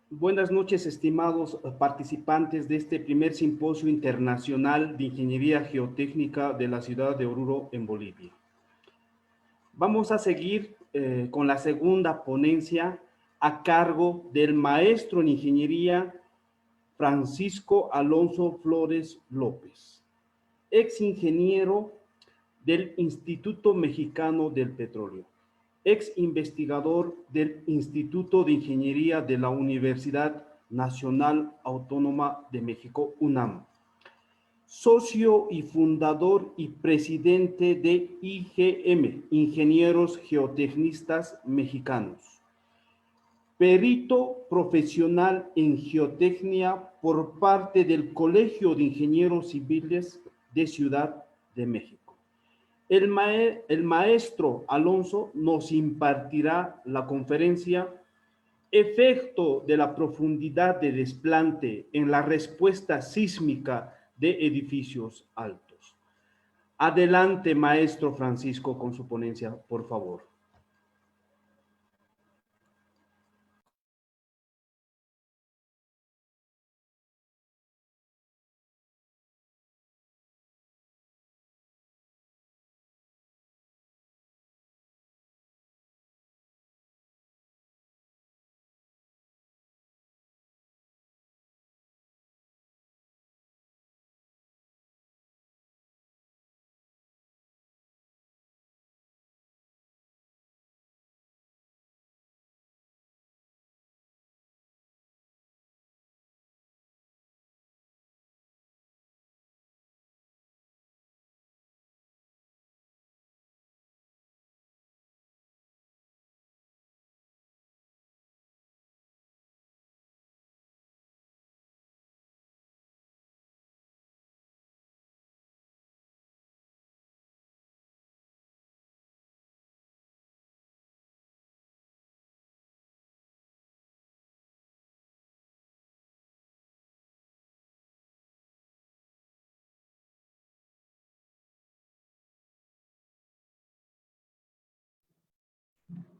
Buenas noches, estimados participantes de este primer simposio internacional de Ingeniería Geotécnica de la ciudad de Oruro, en Bolivia. Vamos a seguir con la segunda ponencia a cargo del maestro en Ingeniería Francisco Alonso Flores López, ex ingeniero del Instituto Mexicano del Petróleo, ex investigador del Instituto de Ingeniería de la Universidad Nacional Autónoma de México, UNAM, socio y fundador y presidente de IGM, Ingenieros Geotecnistas Mexicanos, perito profesional en geotecnia por parte del Colegio de Ingenieros Civiles de Ciudad de México. El maestro Alonso nos impartirá la conferencia Efecto de la profundidad de desplante en la respuesta sísmica de edificios altos. Adelante, maestro Francisco, con su ponencia, por favor.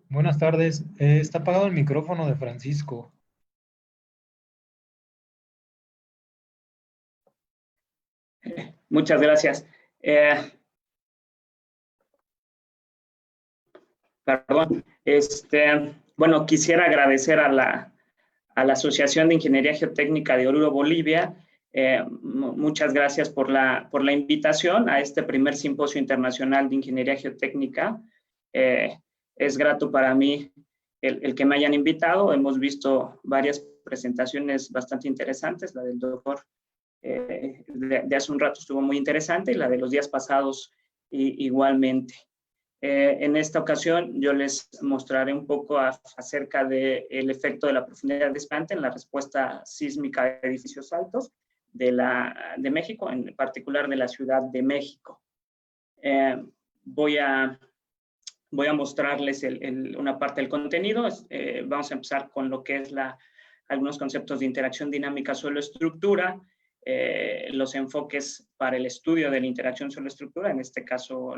Buenas tardes. Está apagado el micrófono de Francisco. Muchas gracias. Perdón. Bueno, quisiera agradecer a la Asociación de Ingeniería Geotécnica de Oruro, Bolivia. Muchas gracias por la invitación a este primer simposio internacional de Ingeniería Geotécnica. Es grato para mí el que me hayan invitado. Hemos visto varias presentaciones bastante interesantes. La del doctor de hace un rato estuvo muy interesante y la de los días pasados igualmente. En esta ocasión yo les mostraré un poco acerca del efecto de la profundidad de desplante en la respuesta sísmica de edificios altos de México, en particular de la Ciudad de México. Voy a mostrarles una parte del contenido. Vamos a empezar con lo que es algunos conceptos de interacción dinámica suelo-estructura, los enfoques para el estudio de la interacción suelo-estructura, en este caso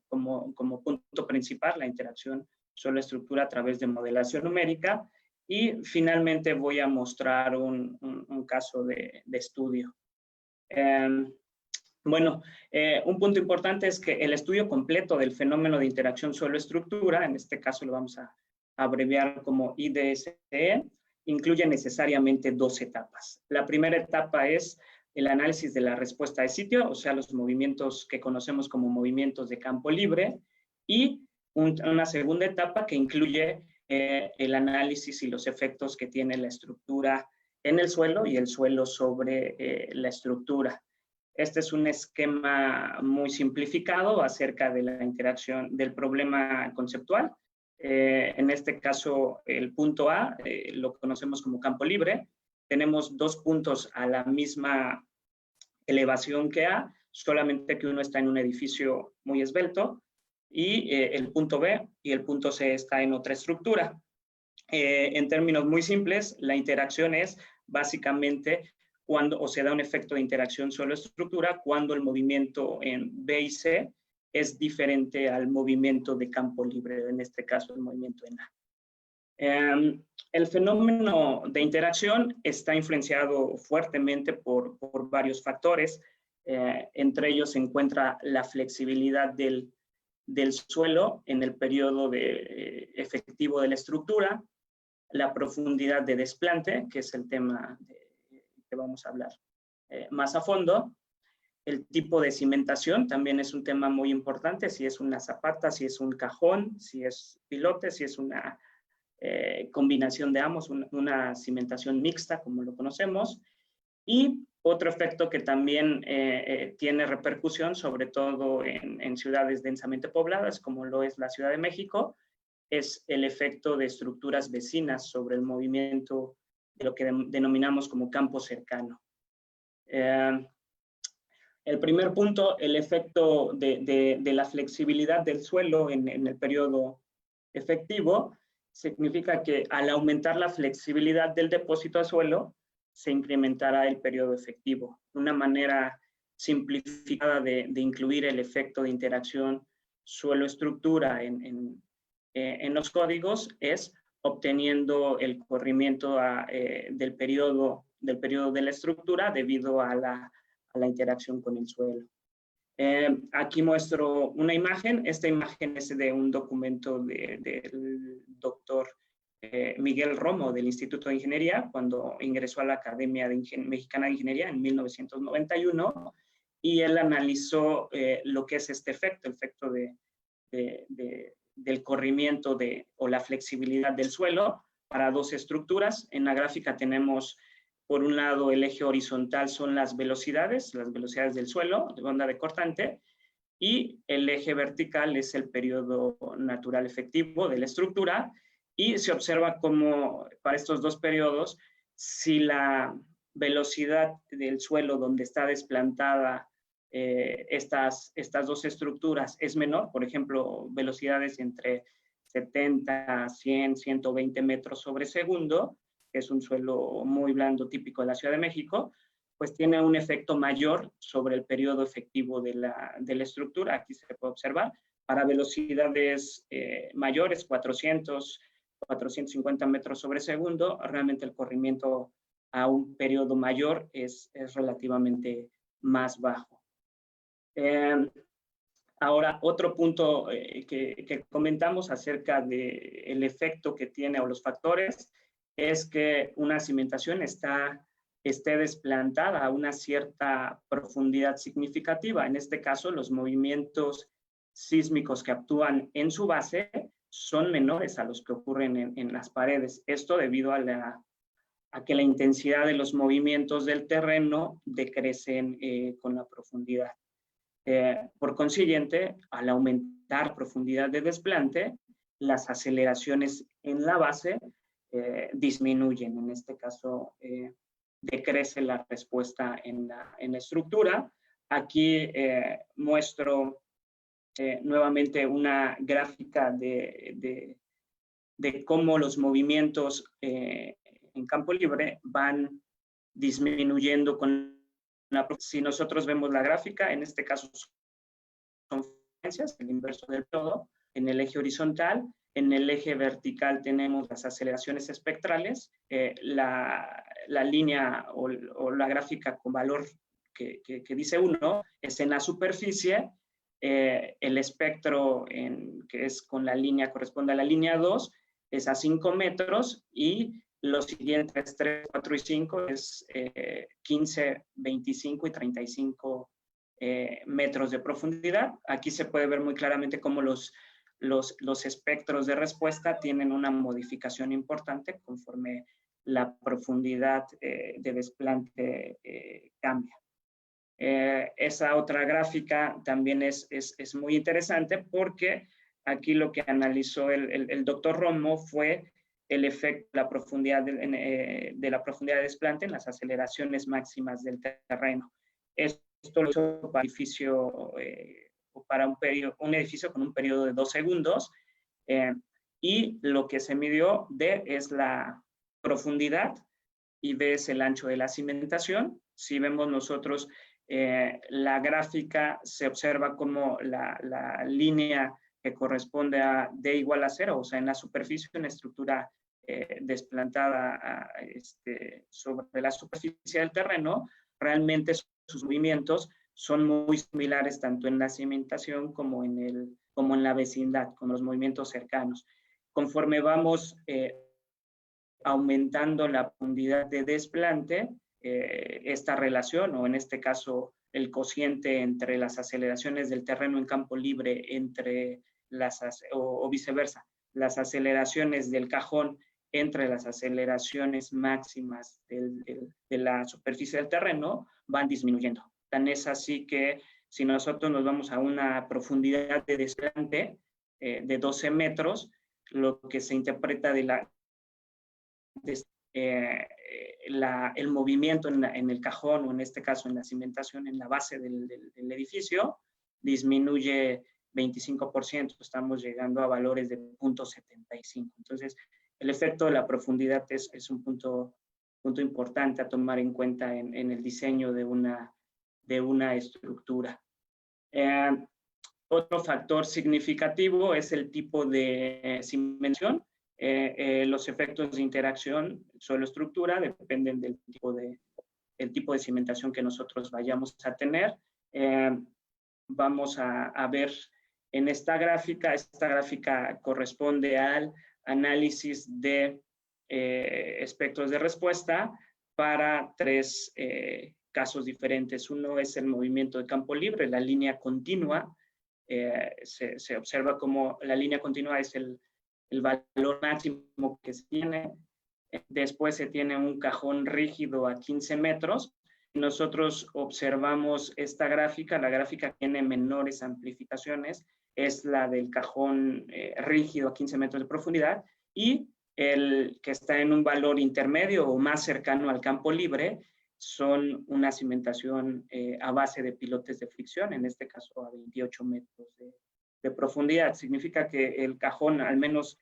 como punto principal, la interacción suelo-estructura a través de modelación numérica, y finalmente voy a mostrar un caso de estudio. Bueno, un punto importante es que el estudio completo del fenómeno de interacción suelo-estructura, en este caso lo vamos a abreviar como IDSE, incluye necesariamente dos etapas. La primera etapa es el análisis de la respuesta de sitio, o sea, los movimientos que conocemos como movimientos de campo libre, y una segunda etapa que incluye el análisis y los efectos que tiene la estructura en el suelo y el suelo sobre la estructura. Este es un esquema muy simplificado acerca de la interacción del problema conceptual. En este caso, el punto A lo conocemos como campo libre. Tenemos dos puntos a la misma elevación que A, solamente que uno está en un edificio muy esbelto, y el punto B y el punto C está en otra estructura. En términos muy simples, la interacción es básicamente cuando se da un efecto de interacción suelo-estructura cuando el movimiento en B y C es diferente al movimiento de campo libre, en este caso el movimiento en A. El fenómeno de interacción está influenciado fuertemente por varios factores. Entre ellos se encuentra la flexibilidad del suelo en el periodo efectivo de la estructura, la profundidad de desplante, que es el tema que vamos a hablar más a fondo. El tipo de cimentación también es un tema muy importante, si es una zapata, si es un cajón, si es pilote, si es una combinación de ambos, una cimentación mixta, como lo conocemos. Y otro efecto que también tiene repercusión, sobre todo en ciudades densamente pobladas, como lo es la Ciudad de México, es el efecto de estructuras vecinas sobre el movimiento de lo que denominamos como campo cercano. El primer punto, el efecto de la flexibilidad del suelo en el periodo efectivo, significa que al aumentar la flexibilidad del depósito de suelo, se incrementará el periodo efectivo. Una manera simplificada de incluir el efecto de interacción suelo-estructura en los códigos es obteniendo el corrimiento del periodo de la estructura debido a la interacción con el suelo. Aquí muestro una imagen. Esta imagen es de un documento del doctor Miguel Romo del Instituto de Ingeniería, cuando ingresó a la Academia Mexicana de Ingeniería en 1991, y él analizó lo que es este efecto, el efecto del corrimiento o la flexibilidad del suelo para dos estructuras. En la gráfica tenemos, por un lado, el eje horizontal son las velocidades del suelo, de onda de cortante, y el eje vertical es el periodo natural efectivo de la estructura, y se observa como para estos dos periodos, si la velocidad del suelo donde está desplantada estas dos estructuras es menor, por ejemplo, velocidades entre 70, 100, 120 metros sobre segundo, que es un suelo muy blando típico de la Ciudad de México, pues tiene un efecto mayor sobre el periodo efectivo de la estructura. Aquí se puede observar, para velocidades mayores, 400, 450 metros sobre segundo, realmente el corrimiento a un periodo mayor es relativamente más bajo. Ahora, otro punto que comentamos acerca del efecto que tiene o los factores es que una cimentación esté desplantada a una cierta profundidad significativa. En este caso, los movimientos sísmicos que actúan en su base son menores a los que ocurren en las paredes. Esto debido a que la intensidad de los movimientos del terreno decrecen con la profundidad. Por consiguiente, al aumentar profundidad de desplante, las aceleraciones en la base disminuyen. En este caso, decrece la respuesta en la estructura. Aquí muestro nuevamente una gráfica de cómo los movimientos en campo libre van disminuyendo si nosotros vemos la gráfica, en este caso son frecuencias, el inverso del todo, en el eje horizontal. En el eje vertical tenemos las aceleraciones espectrales. La línea o la gráfica con valor que dice 1 es en la superficie. El espectro que es con la línea, corresponde a la línea 2, es a 5 metros, y los siguientes 3, 4 y 5 es 15, 25 y 35 metros de profundidad. Aquí se puede ver muy claramente cómo los espectros de respuesta tienen una modificación importante conforme la profundidad de desplante cambia. Esa otra gráfica también es muy interesante, porque aquí lo que analizó el doctor Romo fue el efecto de la profundidad de desplante en las aceleraciones máximas del terreno. Esto lo hizo para un edificio con un periodo de 2 segundos, y lo que se midió es la profundidad y B es el ancho de la cimentación. Si vemos nosotros la gráfica, se observa como la línea que corresponde a D igual a 0, o sea, en la superficie, una estructura desplantada sobre la superficie del terreno, realmente sus movimientos son muy similares tanto en la cimentación como en la vecindad, con los movimientos cercanos. Conforme vamos aumentando la profundidad de desplante, esta relación, o en este caso el cociente entre las aceleraciones del terreno en campo libre o viceversa, las aceleraciones del cajón entre las aceleraciones máximas de la superficie del terreno van disminuyendo. Tan es así que si nosotros nos vamos a una profundidad de desplante de 12 metros, lo que se interpreta el movimiento en el cajón, o en este caso en la cimentación en la base del edificio, disminuye 25%, estamos llegando a valores de 0.75. Entonces, el efecto de la profundidad es un punto importante a tomar en cuenta en el diseño de una estructura. Otro factor significativo es el tipo de cimentación. Los efectos de interacción suelo-estructura dependen del tipo de cimentación que nosotros vayamos a tener. Vamos a ver en esta gráfica corresponde al análisis de espectros de respuesta para tres casos diferentes. Uno es el movimiento de campo libre, la línea continua. Se observa como la línea continua es el valor máximo que se tiene. Después se tiene un cajón rígido a 15 metros. Nosotros observamos esta gráfica, la gráfica tiene menores amplificaciones, es la del cajón rígido a 15 metros de profundidad, y el que está en un valor intermedio o más cercano al campo libre son una cimentación a base de pilotes de fricción, en este caso a 28 metros de profundidad. Significa que el cajón, al menos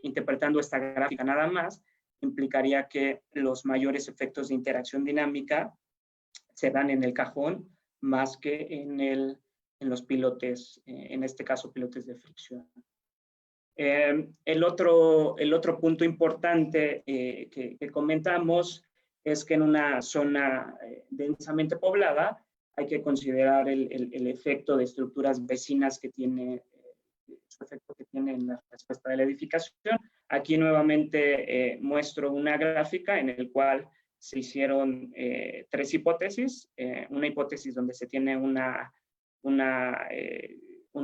interpretando esta gráfica nada más, implicaría que los mayores efectos de interacción dinámica se dan en el cajón más que en los pilotes, en este caso pilotes de fricción. El otro punto importante que comentamos es que en una zona densamente poblada hay que considerar el efecto de estructuras vecinas que tiene, su efecto que tiene en la respuesta de la edificación. Aquí nuevamente muestro una gráfica en la cual se hicieron tres hipótesis. Una hipótesis donde se tiene una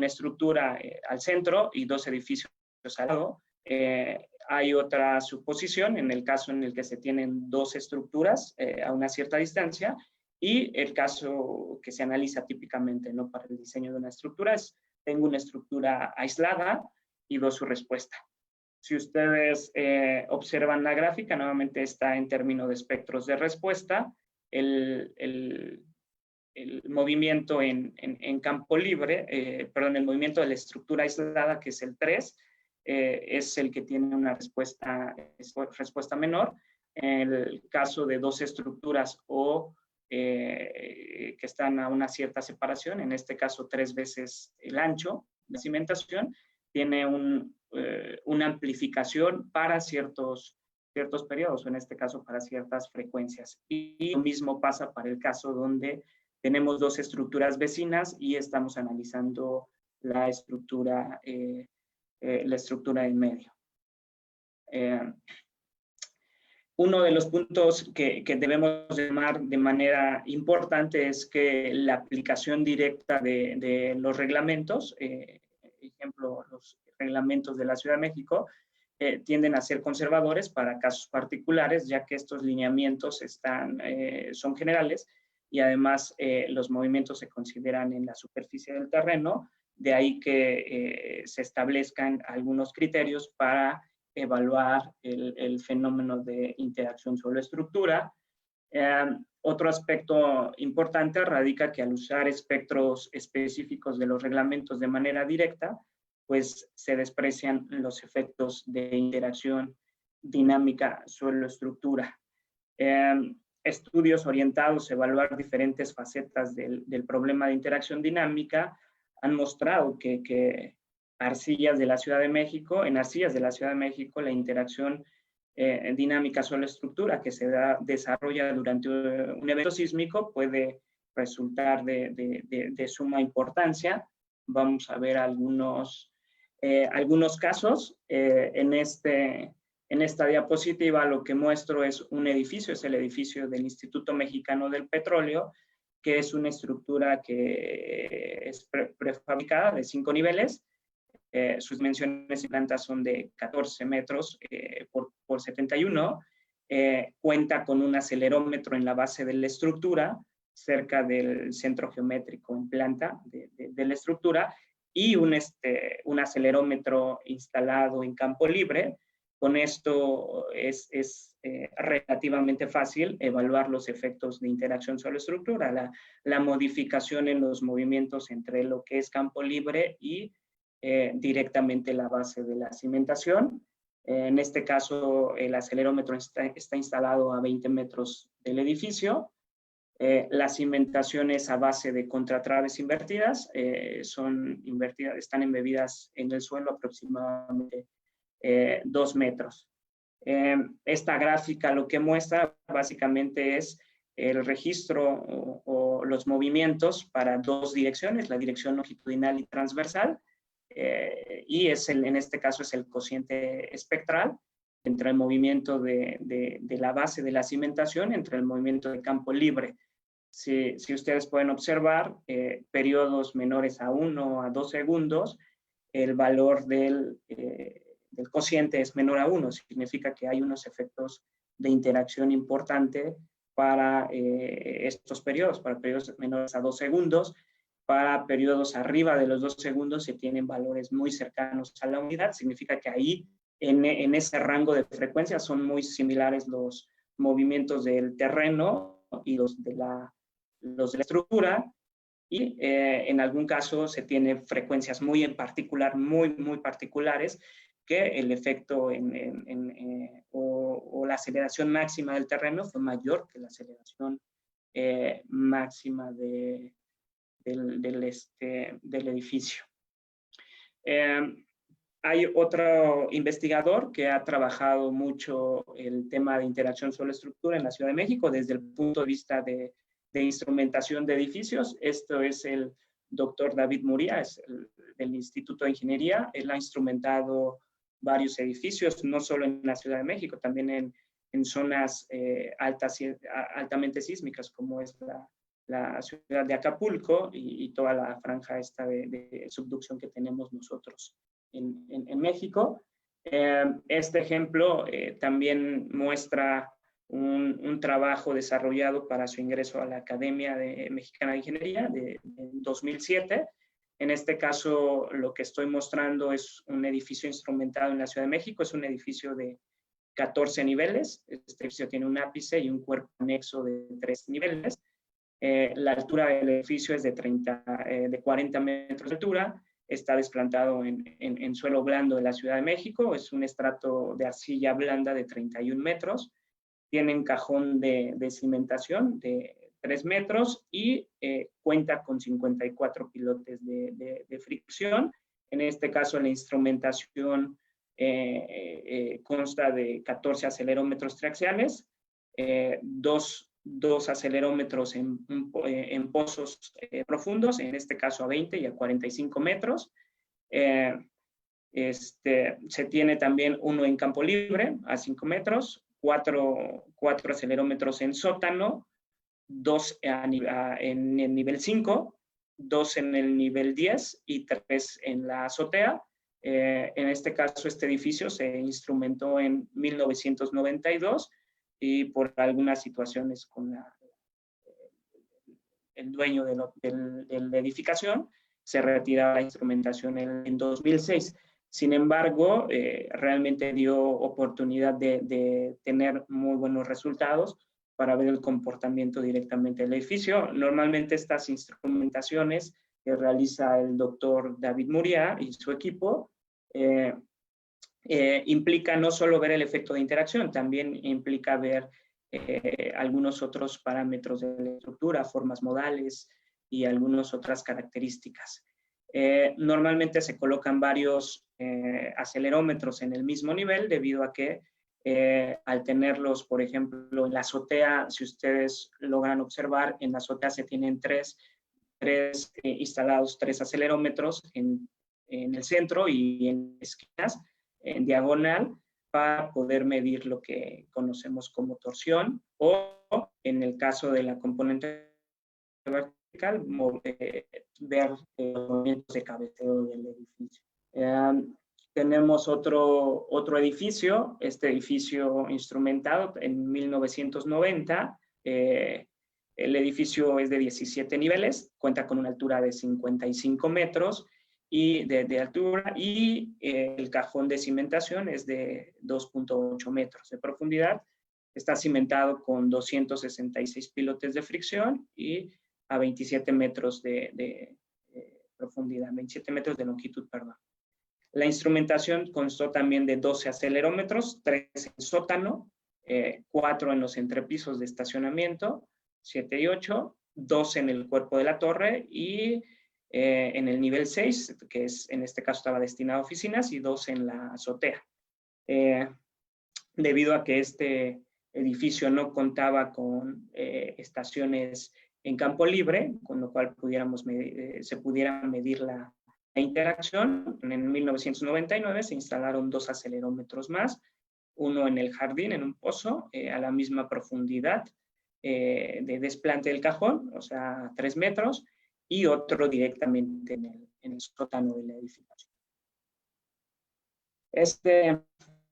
estructura al centro y dos edificios al lado. Hay otra suposición en el caso en el que se tienen dos estructuras a una cierta distancia, y el caso que se analiza típicamente, ¿no?, para el diseño de una estructura es: tengo una estructura aislada y veo su respuesta. Si ustedes observan la gráfica, nuevamente está en términos de espectros de respuesta. El movimiento en campo libre, perdón, el movimiento de la estructura aislada, que es el 3, es el que tiene una respuesta menor. En el caso de dos estructuras que están a una cierta separación, en este caso 3 veces el ancho de cimentación, tiene una amplificación para ciertos periodos, o en este caso para ciertas frecuencias. Y lo mismo pasa para el caso donde tenemos dos estructuras vecinas y estamos analizando la estructura en medio. Uno de los puntos que debemos tomar de manera importante es que la aplicación directa de los reglamentos, ejemplo, los reglamentos de la Ciudad de México, tienden a ser conservadores para casos particulares, ya que estos lineamientos son generales y además los movimientos se consideran en la superficie del terreno. De ahí que se establezcan algunos criterios para evaluar el fenómeno de interacción suelo-estructura. Otro aspecto importante radica que al usar espectros específicos de los reglamentos de manera directa, pues se desprecian los efectos de interacción dinámica suelo-estructura. Estudios orientados a evaluar diferentes facetas del problema de interacción dinámica han mostrado que arcillas de la Ciudad de México, en arcillas de la Ciudad de México, la interacción dinámica suelo-estructura que se desarrolla durante un evento sísmico puede resultar de suma importancia. Vamos a ver algunos casos. En esta diapositiva lo que muestro es un edificio, es el edificio del Instituto Mexicano del Petróleo, que es una estructura que es prefabricada de 5 niveles. Sus dimensiones y plantas son de 14 metros por 71. Cuenta con un acelerómetro en la base de la estructura, cerca del centro geométrico en planta de la estructura, y un acelerómetro instalado en campo libre. Con esto es relativamente fácil evaluar los efectos de interacción suelo-estructura, la modificación en los movimientos entre lo que es campo libre y directamente la base de la cimentación. En este caso, el acelerómetro está instalado a 20 metros del edificio. Las cimentaciones a base de contratraves invertidas están embebidas en el suelo aproximadamente 2 metros. Esta gráfica lo que muestra básicamente es el registro o los movimientos para 2 direcciones, la dirección longitudinal y transversal, y en este caso es el cociente espectral entre el movimiento de la base de la cimentación, entre el movimiento de campo libre. Si ustedes pueden observar, periodos menores a 1 a 2 segundos, el valor del cociente es menor a 1, significa que hay unos efectos de interacción importante para estos periodos, para periodos menores a 2 segundos. Para periodos arriba de los 2 segundos se tienen valores muy cercanos a la unidad, significa que ahí en ese rango de frecuencia son muy similares los movimientos del terreno y los de la estructura, y en algún caso se tiene frecuencias muy particulares, que el efecto o la aceleración máxima del terreno fue mayor que la aceleración máxima del edificio. Hay otro investigador que ha trabajado mucho el tema de interacción suelo-estructura en la Ciudad de México desde el punto de vista de instrumentación de edificios. Esto es el doctor David Muria, es del Instituto de Ingeniería. Él ha instrumentado varios edificios, no solo en la Ciudad de México, también en zonas altamente sísmicas, como es la ciudad de Acapulco y toda la franja esta de subducción que tenemos nosotros en México. Este ejemplo también muestra un trabajo desarrollado para su ingreso a la Academia Mexicana de Ingeniería en 2007. En este caso, lo que estoy mostrando es un edificio instrumentado en la Ciudad de México. Es un edificio de 14 niveles. Este edificio tiene un ápice y un cuerpo anexo de 3 niveles. La altura del edificio es de 40 metros de altura. Está desplantado en suelo blando de la Ciudad de México. Es un estrato de arcilla blanda de 31 metros. Tiene un cajón de cimentación de 3 metros y cuenta con 54 pilotes de fricción. En este caso, la instrumentación consta de 14 acelerómetros triaxiales, dos acelerómetros en pozos profundos, en este caso a 20 y a 45 metros. Se tiene también uno en campo libre a 5 metros, cuatro acelerómetros en sótano, 2 en el nivel 5, 2 en el nivel 10 y 3 en la azotea. En este caso, este edificio se instrumentó en 1992 y por algunas situaciones con el dueño de la edificación se retira la instrumentación en 2006. Sin embargo, realmente dio oportunidad de tener muy buenos resultados para ver el comportamiento directamente del edificio. Normalmente estas instrumentaciones que realiza el doctor David Muria y su equipo implica no solo ver el efecto de interacción, también implica ver algunos otros parámetros de la estructura, formas modales y algunas otras características. Normalmente se colocan varios acelerómetros en el mismo nivel debido a que al tenerlos, por ejemplo, en la azotea, si ustedes logran observar, en la azotea se tienen instalados tres acelerómetros en el centro y en esquinas, en diagonal, para poder medir lo que conocemos como torsión, o en el caso de la componente vertical, ver los movimientos de cabeceo del edificio. Tenemos otro edificio, este edificio instrumentado en 1990. El edificio es de 17 niveles, cuenta con una altura de 55 metros y de altura, y el cajón de cimentación es de 2.8 metros de profundidad. Está cimentado con 266 pilotes de fricción y a 27 metros de profundidad, 27 metros de longitud, perdón. La instrumentación constó también de 12 acelerómetros, 3 en sótano, 4 en los entrepisos de estacionamiento, 7 y 8, 2 en el cuerpo de la torre y en el nivel 6, que es, en este caso estaba destinado a oficinas, y 2 en la azotea. Debido a que este edificio no contaba con estaciones en campo libre, con lo cual se pudiera medir la interacción, en 1999 se instalaron 2 acelerómetros más, uno en el jardín, en un pozo, a la misma profundidad de desplante del cajón, o sea, 3 metros, y otro directamente en el sótano de la edificación. Este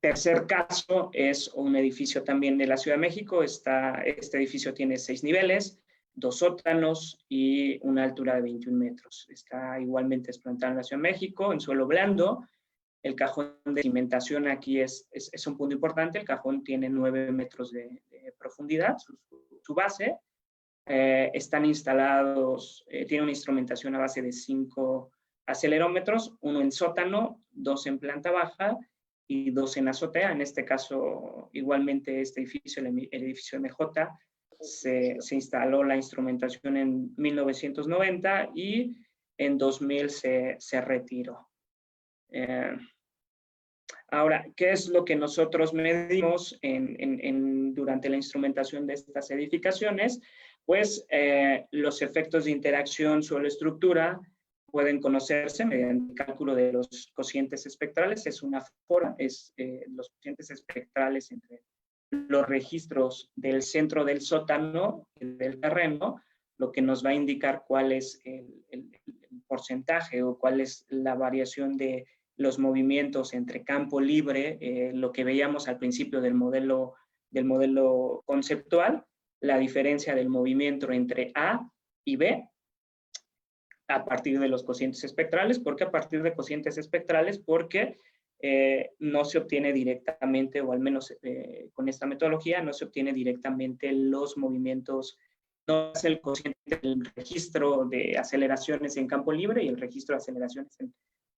tercer caso es un edificio también de la Ciudad de México. Este edificio tiene 6 niveles, 2 sótanos y una altura de 21 metros. Está igualmente desplantado en la Ciudad de México, en suelo blando. El cajón de cimentación aquí es un punto importante. El cajón tiene 9 metros de profundidad, su base. Están instalados, tiene una instrumentación a base de 5 acelerómetros, uno en sótano, 2 en planta baja y 2 en azotea. En este caso, igualmente este edificio, el edificio MJ, se instaló la instrumentación en 1990 y en 2000 se retiró. Ahora, ¿qué es lo que nosotros medimos durante la instrumentación de estas edificaciones? Pues los efectos de interacción suelo-estructura pueden conocerse mediante el cálculo de los cocientes espectrales. Es una forma, los cocientes espectrales entre los registros del centro del sótano y del terreno, lo que nos va a indicar cuál es el porcentaje o cuál es la variación de los movimientos entre campo libre, lo que veíamos al principio del modelo conceptual, la diferencia del movimiento entre A y B, a partir de los cocientes espectrales. ¿Por qué a partir de cocientes espectrales? Porque no se obtiene directamente, o al menos con esta metodología, no se obtiene directamente los movimientos, no es el cociente del registro de aceleraciones en campo libre y el registro de aceleraciones en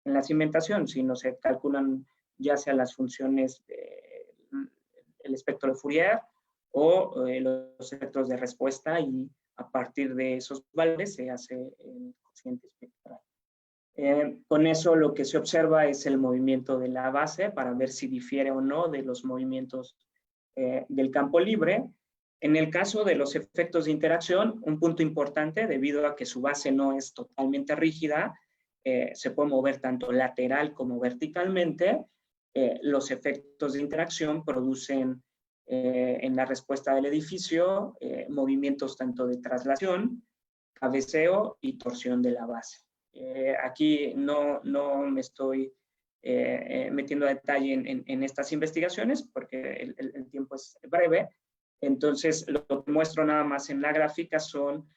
la cimentación, sino se calculan ya sea las funciones del espectro de Fourier o los efectos de respuesta, y a partir de esos valores se hace el cociente espectral. Con eso lo que se observa es el movimiento de la base para ver si difiere o no de los movimientos del campo libre. En el caso de los efectos de interacción, un punto importante, debido a que su base no es totalmente rígida, se puede mover tanto lateral como verticalmente. Los efectos de interacción producen en la respuesta del edificio movimientos tanto de traslación, cabeceo y torsión de la base. Aquí no me estoy metiendo a detalle en estas investigaciones porque el tiempo es breve. Entonces, lo que muestro nada más en la gráfica son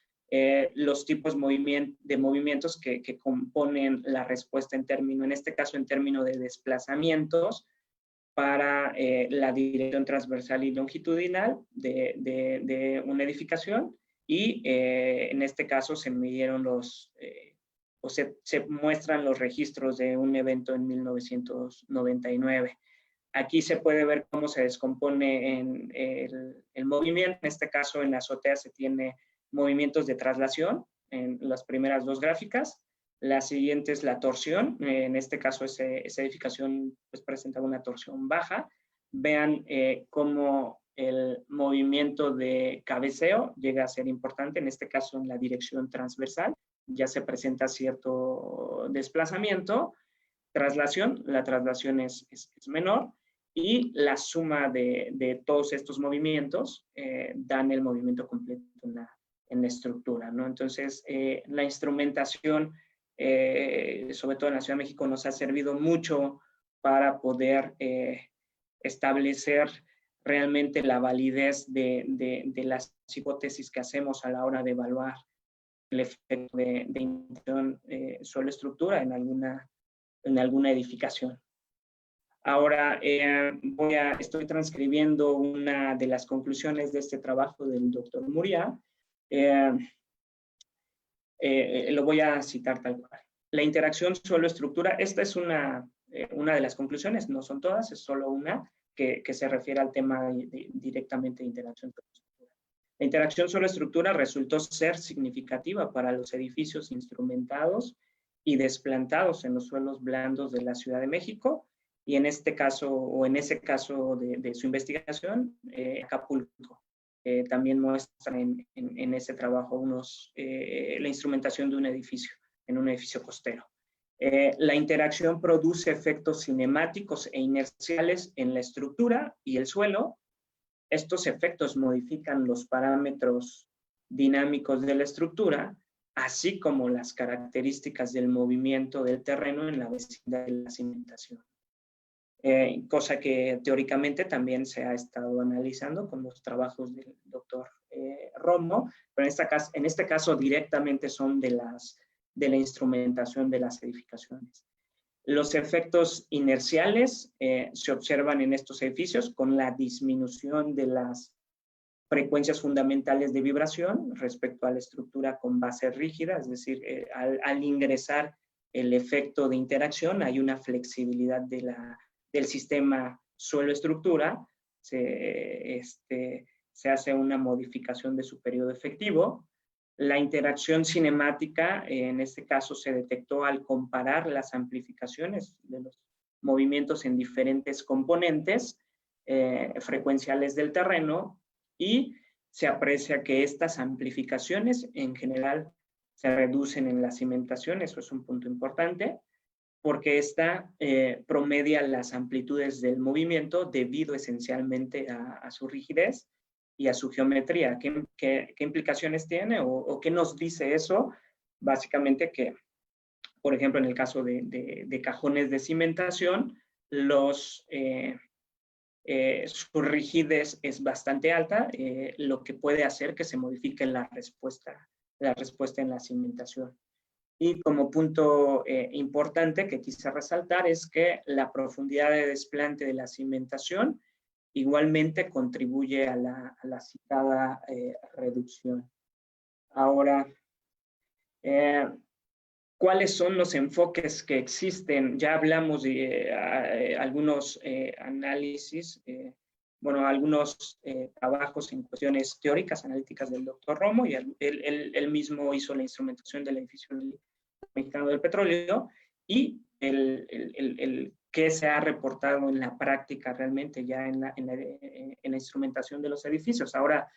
los tipos de movimientos que componen la respuesta en este caso en términos de desplazamientos para la dirección transversal y longitudinal de una edificación, y en este caso se midieron se muestran los registros de un evento en 1999. Aquí se puede ver cómo se descompone el movimiento. En este caso, en la azotea se tiene movimientos de traslación en las primeras 2 gráficas. La siguiente es la torsión. En este caso, esa edificación pues, presentaba una torsión baja. Vean cómo el movimiento de cabeceo llega a ser importante, en este caso en la dirección transversal. Ya se presenta cierto desplazamiento. Traslación, la traslación es menor. Y la suma de todos estos movimientos dan el movimiento completo en la estructura, ¿no? Entonces, la instrumentación, sobre todo en la Ciudad de México, nos ha servido mucho para poder establecer realmente la validez de las hipótesis que hacemos a la hora de evaluar el efecto de interacción suelo-estructura en alguna edificación. Ahora estoy transcribiendo una de las conclusiones de este trabajo del doctor Muria. Lo voy a citar tal cual. La interacción suelo-estructura, esta es una de las conclusiones, no son todas, es solo una que se refiere al tema directamente de interacción suelo-estructura. La interacción suelo-estructura resultó ser significativa para los edificios instrumentados y desplantados en los suelos blandos de la Ciudad de México, y en este caso, o en ese caso de su investigación, Acapulco. También muestra en ese trabajo la instrumentación de un edificio, en un edificio costero. La interacción produce efectos cinemáticos e inerciales en la estructura y el suelo. Estos efectos modifican los parámetros dinámicos de la estructura, así como las características del movimiento del terreno en la vecindad de la cimentación. Cosa que teóricamente también se ha estado analizando con los trabajos del doctor Romo, pero en este caso directamente son de la instrumentación de las edificaciones. Los efectos inerciales se observan en estos edificios con la disminución de las frecuencias fundamentales de vibración respecto a la estructura con base rígida, es decir, al ingresar el efecto de interacción hay una flexibilidad del sistema suelo-estructura, se hace una modificación de su periodo efectivo. La interacción cinemática, en este caso, se detectó al comparar las amplificaciones de los movimientos en diferentes componentes frecuenciales del terreno, y se aprecia que estas amplificaciones en general se reducen en la cimentación. Eso es un punto importante, porque esta promedia las amplitudes del movimiento debido esencialmente a su rigidez y a su geometría. ¿Qué implicaciones tiene o qué nos dice eso? Básicamente que, por ejemplo, en el caso de cajones de cimentación, su rigidez es bastante alta, lo que puede hacer que se modifique la respuesta en la cimentación. Y como punto importante que quise resaltar es que la profundidad de desplante de la cimentación igualmente contribuye a la citada reducción. Ahora, ¿cuáles son los enfoques que existen? Ya hablamos de algunos análisis, algunos trabajos en cuestiones teóricas, analíticas del doctor Romo, y él mismo hizo la instrumentación del edificio mexicano del petróleo, y el que se ha reportado en la práctica realmente ya en la instrumentación de los edificios. Ahora,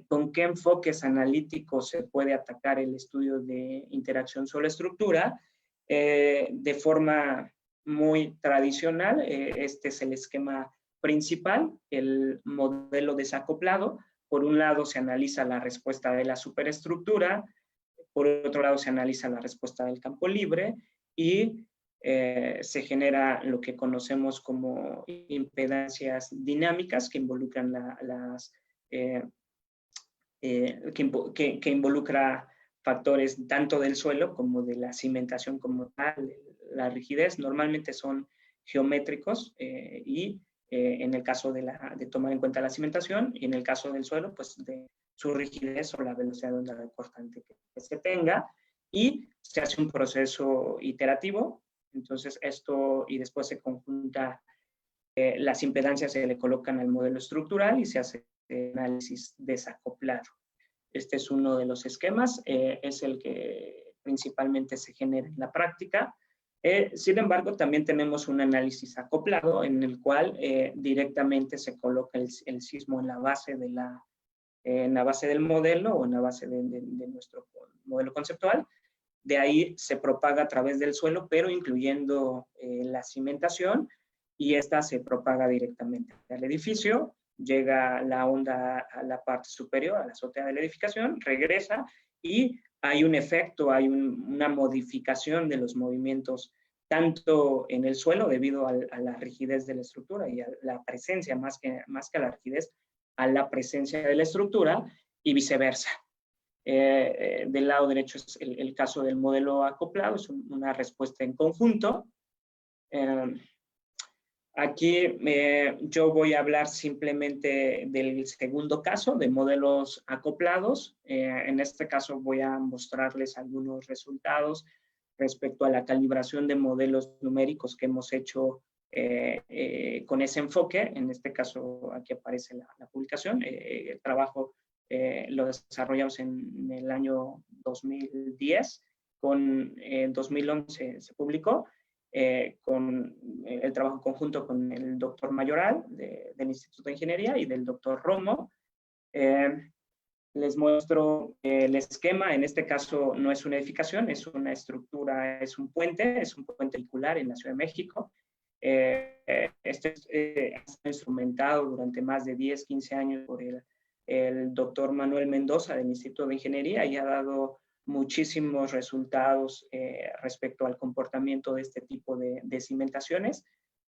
¿con qué enfoques analíticos se puede atacar el estudio de interacción suelo-estructura? De forma muy tradicional, este es el esquema principal, el modelo desacoplado. Por un lado se analiza la respuesta de la superestructura, por otro lado se analiza la respuesta del campo libre, y se genera lo que conocemos como impedancias dinámicas que involucran que involucra factores tanto del suelo como de la cimentación como tal. La rigidez normalmente son geométricos y en el caso de tomar en cuenta la cimentación, y en el caso del suelo, pues de su rigidez o la velocidad de onda cortante que se tenga, y se hace un proceso iterativo. Entonces y después se conjunta, las impedancias se le colocan al modelo estructural y se hace análisis desacoplado. Este es uno de los esquemas, es el que principalmente se genera en la práctica. Sin embargo, también tenemos un análisis acoplado en el cual directamente se coloca el sismo en la base del modelo o en la base de nuestro modelo conceptual. De ahí se propaga a través del suelo, pero incluyendo la cimentación, y esta se propaga directamente al edificio. Llega la onda a la parte superior, a la azotea de la edificación, regresa y hay un efecto, hay una modificación de los movimientos tanto en el suelo debido a la rigidez de la estructura y a la presencia, más que a la rigidez, a la presencia de la estructura y viceversa. Del lado derecho es el caso del modelo acoplado, es una respuesta en conjunto. Aquí yo voy a hablar simplemente del segundo caso, de modelos acoplados. En este caso voy a mostrarles algunos resultados respecto a la calibración de modelos numéricos que hemos hecho con ese enfoque. En este caso aquí aparece la publicación. El trabajo lo desarrollamos en el año 2010, en 2011 se publicó. Con el trabajo conjunto con el doctor Mayoral del Instituto de Ingeniería y del doctor Romo. Les muestro el esquema. En este caso no es una edificación, es una estructura, es un puente vehicular en la Ciudad de México. Este ha sido instrumentado durante más de 10, 15 años por el doctor Manuel Mendoza del Instituto de Ingeniería y ha dado muchísimos resultados respecto al comportamiento de este tipo de cimentaciones.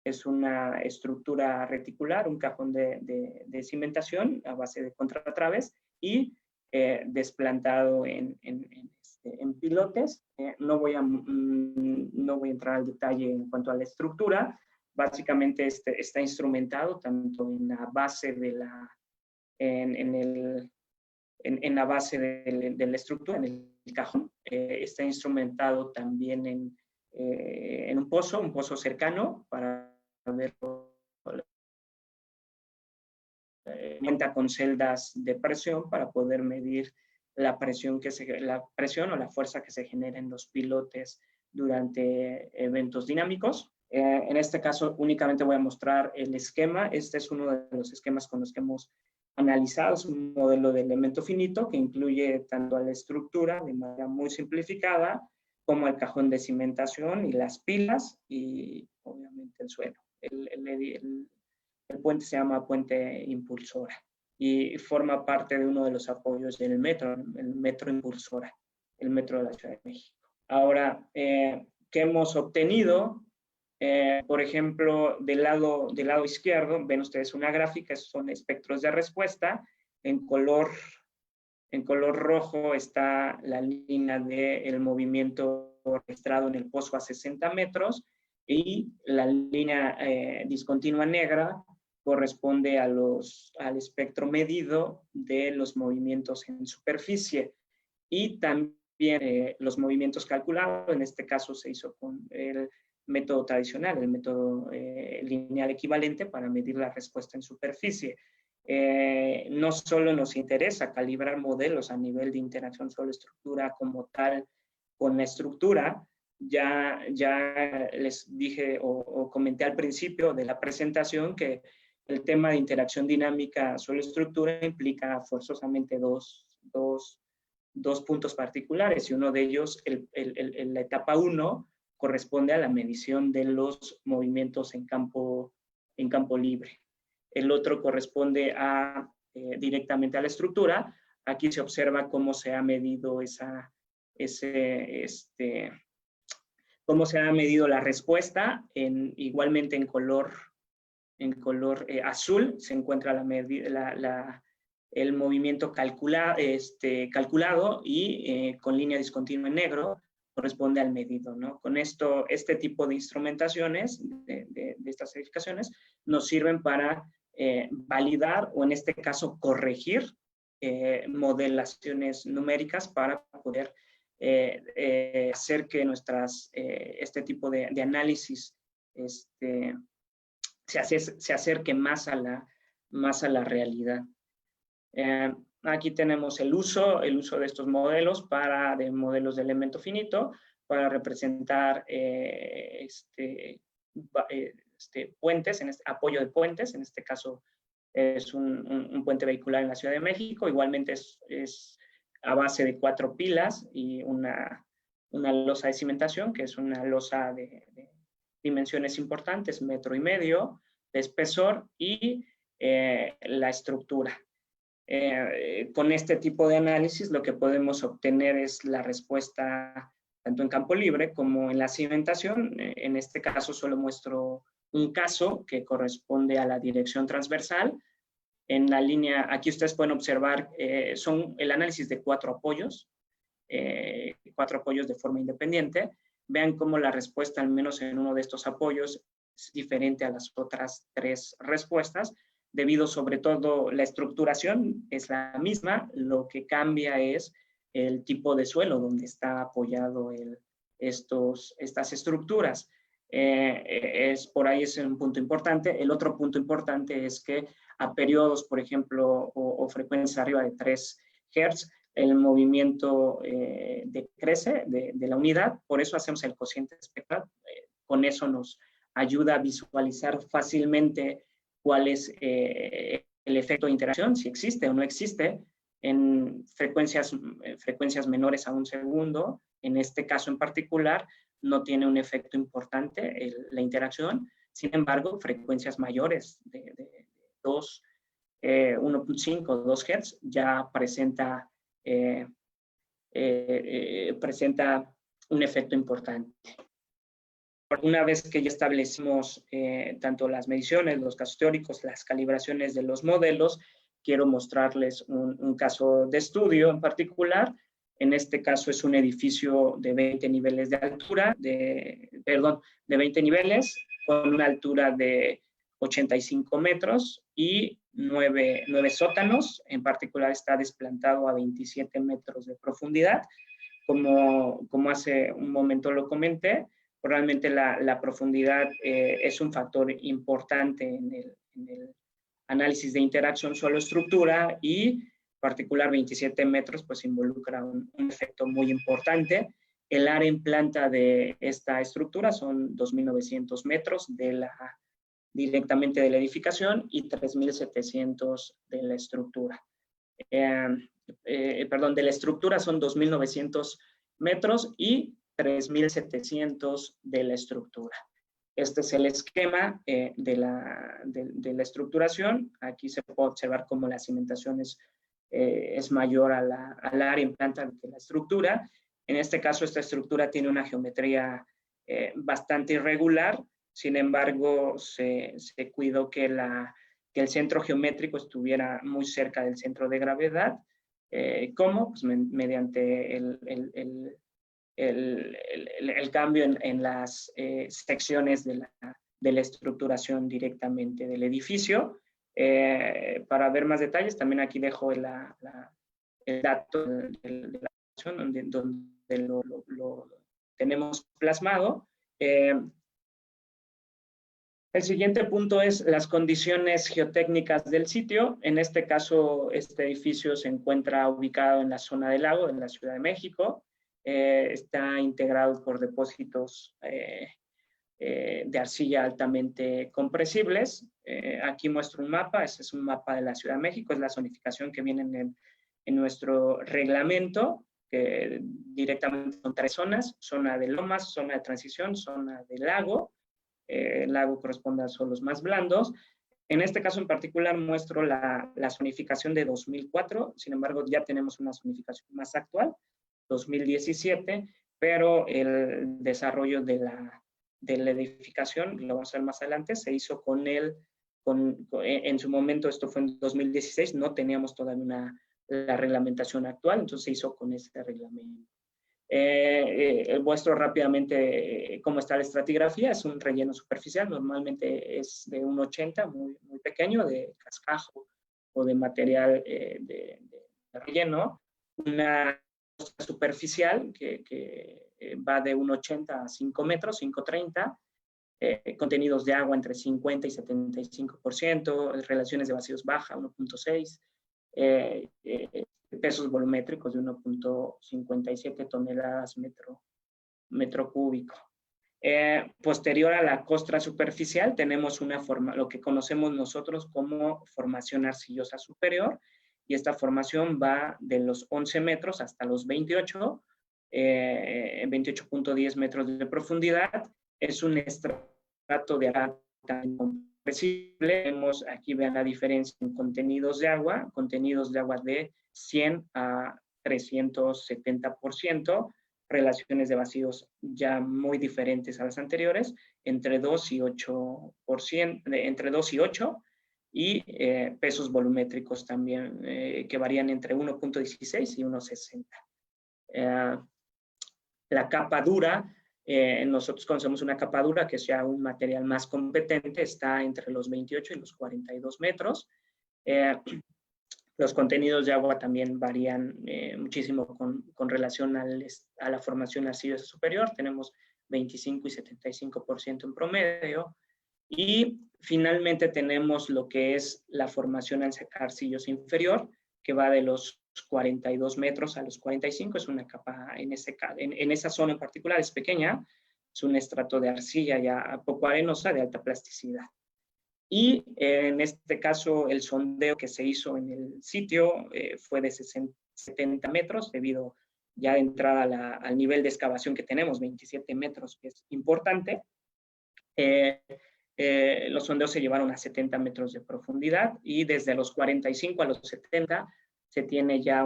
Es una estructura reticular, un cajón de cimentación a base de contratraves y desplantado en pilotes. No voy a entrar al detalle en cuanto a la estructura. Básicamente está instrumentado tanto en la base de en la base de la estructura, en el cajón. Está instrumentado también en un pozo cercano para ver. Cuenta con celdas de presión para poder medir la presión o la fuerza que se genera en los pilotes durante eventos dinámicos. En este caso únicamente voy a mostrar el esquema. Este es uno de los esquemas con los que hemos analizado. Es un modelo de elemento finito que incluye tanto a la estructura de manera muy simplificada como el cajón de cimentación y las pilas y obviamente el suelo. El puente se llama puente impulsora y forma parte de uno de los apoyos del metro, el metro impulsora, el metro de la Ciudad de México. Ahora, ¿qué hemos obtenido? Por ejemplo, del lado izquierdo, ven ustedes una gráfica, son espectros de respuesta. En color rojo está la línea del movimiento registrado en el pozo a 60 metros y la línea discontinua negra corresponde al espectro medido de los movimientos en superficie y también los movimientos calculados. En este caso se hizo con el método tradicional, el método lineal equivalente para medir la respuesta en superficie. No solo nos interesa calibrar modelos a nivel de interacción suelo-estructura como tal con la estructura. Ya les dije o comenté al principio de la presentación que el tema de interacción dinámica suelo-estructura implica forzosamente dos puntos particulares y uno de ellos, la etapa 1, corresponde a la medición de los movimientos en campo libre. El otro corresponde directamente a la estructura. Aquí se observa cómo se ha medido cómo se ha medido la respuesta. Igualmente en color azul se encuentra el movimiento calculado y con línea discontinua en negro corresponde al medido, ¿no? Con esto, este tipo de instrumentaciones, de estas edificaciones, nos sirven para validar o en este caso corregir modelaciones numéricas para poder hacer que este tipo de análisis se acerque más a la realidad. Aquí tenemos el uso de estos modelos de modelos de elemento finito para representar puentes, apoyo de puentes. En este caso es un puente vehicular en la Ciudad de México. Igualmente es a base de 4 pilas y una losa de cimentación, que es una losa de dimensiones importantes, 1,5 metros de espesor, y la estructura. Con este tipo de análisis lo que podemos obtener es la respuesta tanto en campo libre como en la cimentación. En este caso solo muestro un caso que corresponde a la dirección transversal. En la línea, aquí ustedes pueden observar, son el análisis de 4 apoyos de forma independiente. Vean cómo la respuesta, al menos en uno de estos apoyos, es diferente a las otras 3 respuestas, debido sobre todo la estructuración es la misma, lo que cambia es el tipo de suelo donde está apoyado estas estructuras. Por ahí es un punto importante. El otro punto importante es que a periodos, por ejemplo, o frecuencias arriba de 3 Hz, el movimiento decrece de la unidad, por eso hacemos el cociente espectral. Con eso nos ayuda a visualizar fácilmente cuál es el efecto de interacción, si existe o no existe, en frecuencias menores a 1 segundo. En este caso en particular, no tiene un efecto importante la interacción. Sin embargo, frecuencias mayores de 1.5, 2 Hz ya presenta un efecto importante. Una vez que ya establecimos tanto las mediciones, los casos teóricos, las calibraciones de los modelos, quiero mostrarles un caso de estudio en particular. En este caso es un edificio de 20 niveles de altura, de 20 niveles, con una altura de 85 metros y 9 sótanos. En particular está desplantado a 27 metros de profundidad. Como hace un momento lo comenté, realmente la profundidad es un factor importante en el análisis de interacción suelo-estructura, y en particular 27 metros pues involucra un efecto muy importante. El área en planta de esta estructura son 2.900 metros directamente de la edificación y 3.700 de la estructura. De la estructura son 2.900 metros y 3.700 de la estructura. Este es el esquema de la estructuración. Aquí se puede observar cómo la cimentación es mayor al área en planta de la estructura. En este caso, esta estructura tiene una geometría bastante irregular. Sin embargo, se cuidó que el centro geométrico estuviera muy cerca del centro de gravedad. ¿Cómo? Pues mediante el cambio en las secciones de la estructuración directamente del edificio. Para ver más detalles, también aquí dejo el dato de la acción donde lo tenemos plasmado. El siguiente punto es las condiciones geotécnicas del sitio. En este caso, este edificio se encuentra ubicado en la zona del lago, en la Ciudad de México. Está integrado por depósitos de arcilla altamente compresibles. Aquí muestro un mapa. Este es un mapa de la Ciudad de México. Es la zonificación que viene en nuestro reglamento, que directamente son 3 zonas: zona de lomas, zona de transición, zona de lago. El lago corresponde a suelos más blandos. En este caso en particular muestro la zonificación de 2004, sin embargo ya tenemos una zonificación más actual, 2017, pero el desarrollo de la edificación, lo vamos a ver más adelante, se hizo en su momento, esto fue en 2016, no teníamos todavía la reglamentación actual, entonces se hizo con este reglamento. Muestro rápidamente cómo está la estratigrafía. Es un relleno superficial, normalmente es de 1,80, muy, muy pequeño, de cascajo o de material de relleno. Una superficial que va de 1,80 a 5 metros, 5,30, contenidos de agua entre 50 y 75%, relaciones de vacíos baja, 1,6, pesos volumétricos de 1.57 toneladas metro cúbico. Posterior a la costra superficial tenemos lo que conocemos nosotros como formación arcillosa superior, y esta formación va de los 11 metros hasta los 28.10 metros de profundidad. Es un estrato de agua compresible. Vemos aquí, vean la diferencia en contenidos de agua de 100 a 370%, relaciones de vacíos ya muy diferentes a las anteriores, entre 2 y 8%, entre 2 y 8, y pesos volumétricos también, que varían entre 1.16 y 1.60. La capa dura, nosotros conocemos una capa dura que sea un material más competente, está entre los 28 y los 42 metros. Los contenidos de agua también varían muchísimo con relación a la formación arcillosa superior. Tenemos 25 y 75% en promedio. Y finalmente tenemos lo que es la formación arcillosa inferior, que va de los 42 metros a los 45. Es una capa, en esa zona en particular es pequeña, es un estrato de arcilla ya poco arenosa de alta plasticidad. Y en este caso, el sondeo que se hizo en el sitio fue de 70 metros, debido ya de entrada al nivel de excavación que tenemos, 27 metros, que es importante. Los sondeos se llevaron a 70 metros de profundidad, y desde los 45 a los 70 se tiene ya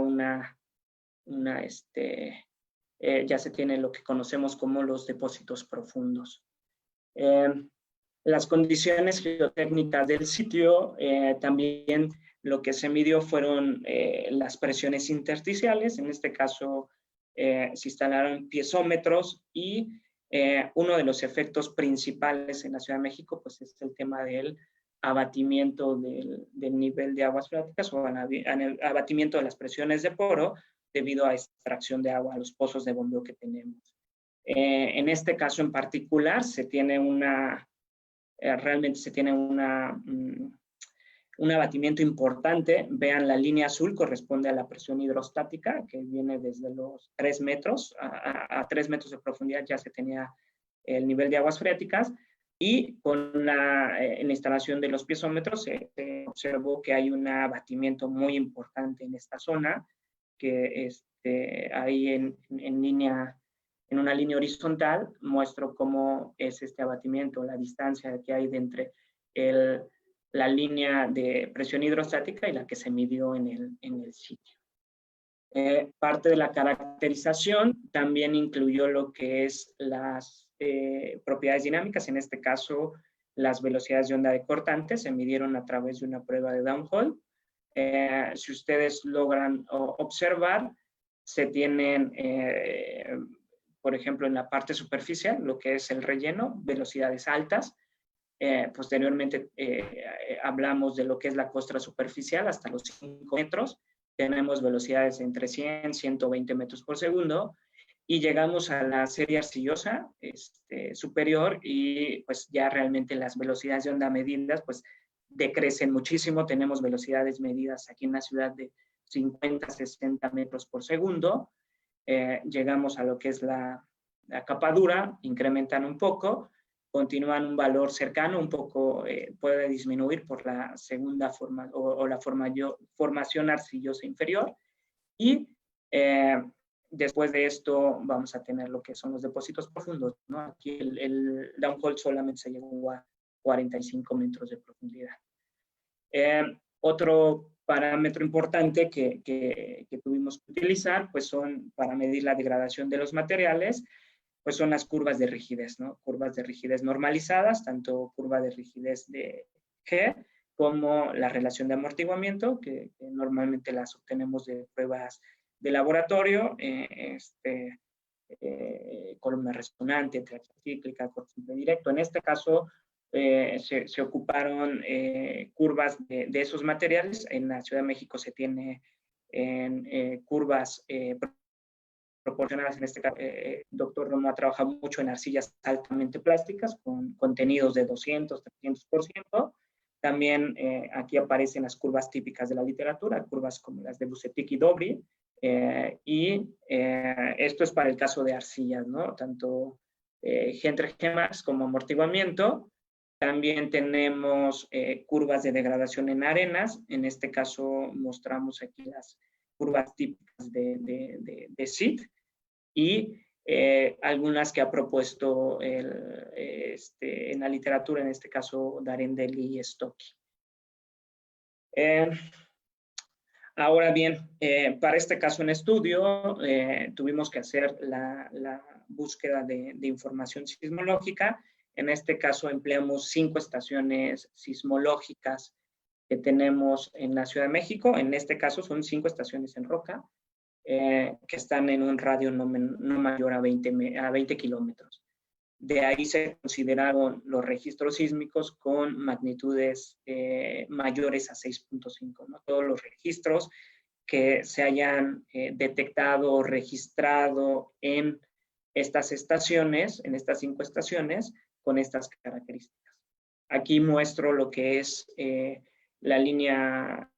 ya se tiene lo que conocemos como los depósitos profundos. Las condiciones geotécnicas del sitio, también lo que se midió fueron las presiones intersticiales. En este caso se instalaron piezómetros, y uno de los efectos principales en la Ciudad de México pues es el tema del abatimiento del nivel de aguas freáticas, o abatimiento de las presiones de poro debido a extracción de agua a los pozos de bombeo que tenemos. En este caso en particular realmente se tiene un abatimiento importante. Vean, la línea azul corresponde a la presión hidrostática, que viene desde los 3 metros. A 3 metros de profundidad ya se tenía el nivel de aguas freáticas, y en la instalación de los piezómetros se observó que hay un abatimiento muy importante en esta zona, que ahí en una línea horizontal muestro cómo es este abatimiento, la distancia que hay de entre la línea de presión hidrostática y la que se midió en el sitio. Parte de la caracterización también incluyó lo que es las propiedades dinámicas. En este caso, las velocidades de onda de cortante se midieron a través de una prueba de downhole. Si ustedes logran observar, se tienen por ejemplo, en la parte superficial, lo que es el relleno, velocidades altas. Posteriormente hablamos de lo que es la costra superficial hasta los 5 metros. Tenemos velocidades entre 100 y 120 metros por segundo. Y llegamos a la serie arcillosa superior, y pues ya realmente las velocidades de onda medidas pues decrecen muchísimo. Tenemos velocidades medidas aquí en la ciudad de 50 a 60 metros por segundo. Llegamos a lo que es la capa dura, incrementan un poco, continúan un valor cercano, un poco puede disminuir por la segunda forma o la formación arcillosa inferior, y después de esto vamos a tener lo que son los depósitos profundos, ¿no? Aquí el downhole solamente se llegó a 45 metros de profundidad. Otro parámetro importante que tuvimos que utilizar, pues son, para medir la degradación de los materiales, pues son las curvas de rigidez, ¿no? Curvas de rigidez normalizadas, tanto curva de rigidez de G como la relación de amortiguamiento, que normalmente las obtenemos de pruebas de laboratorio, columna resonante, cíclica, corte simple directo. En este caso, se ocuparon curvas de esos materiales. En la Ciudad de México se tiene curvas proporcionadas. En este caso, doctor Romo ha trabajado mucho en arcillas altamente plásticas con contenidos de 200, 300%. También aquí aparecen las curvas típicas de la literatura, curvas como las de Busetic y Dobry, esto es para el caso de arcillas, ¿no? Tanto Gentry-Hemax como amortiguamiento. También tenemos curvas de degradación en arenas. En este caso mostramos aquí las curvas típicas de SIT y algunas que ha propuesto en la literatura, en este caso Darendelli y Stocki. Ahora bien, para este caso en estudio, tuvimos que hacer la búsqueda de información sismológica. En este caso empleamos 5 estaciones sismológicas que tenemos en la Ciudad de México. En este caso son 5 estaciones en roca, que están en un radio no mayor a 20 kilómetros. De ahí se consideraron los registros sísmicos con magnitudes mayores a 6.5, ¿no? Todos los registros que se hayan detectado o registrado en estas estaciones, en estas 5 estaciones, con estas características. Aquí muestro lo que es la línea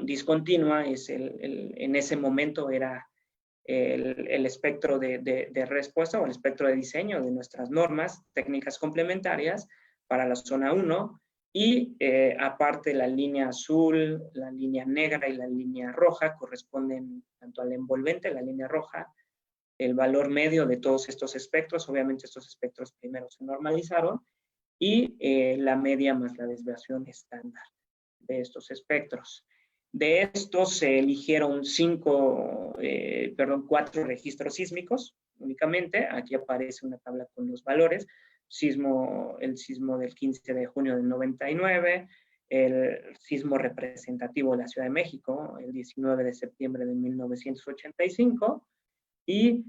discontinua, en ese momento era el espectro de respuesta o el espectro de diseño de nuestras normas técnicas complementarias para la zona 1 y aparte la línea azul, la línea negra y la línea roja corresponden tanto al envolvente, la línea roja, el valor medio de todos estos espectros. Obviamente estos espectros primero se normalizaron y la media más la desviación estándar de estos espectros. De estos se eligieron 4 registros sísmicos únicamente. Aquí aparece una tabla con los valores. El sismo del 15 de junio del 99, el sismo representativo de la Ciudad de México, el 19 de septiembre de 1985, y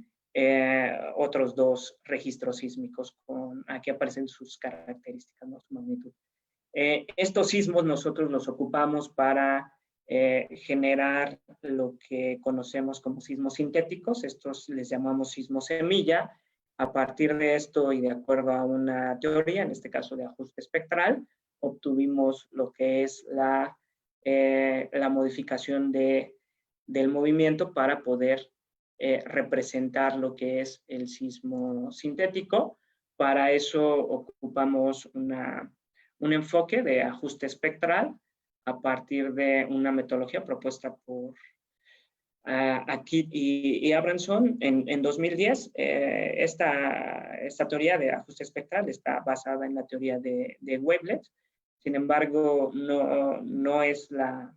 otros 2 registros sísmicos. Aquí aparecen sus características, ¿no? Su magnitud. Estos sismos nosotros los ocupamos para generar lo que conocemos como sismos sintéticos. Estos les llamamos sismos semilla. A partir de esto y de acuerdo a una teoría, en este caso de ajuste espectral, obtuvimos lo que es la modificación del movimiento para poder representar lo que es el sismo sintético. Para eso ocupamos un enfoque de ajuste espectral a partir de una metodología propuesta por Akit y Abramson en 2010. Esta teoría de ajuste espectral está basada en la teoría de wavelets. Sin embargo, no es la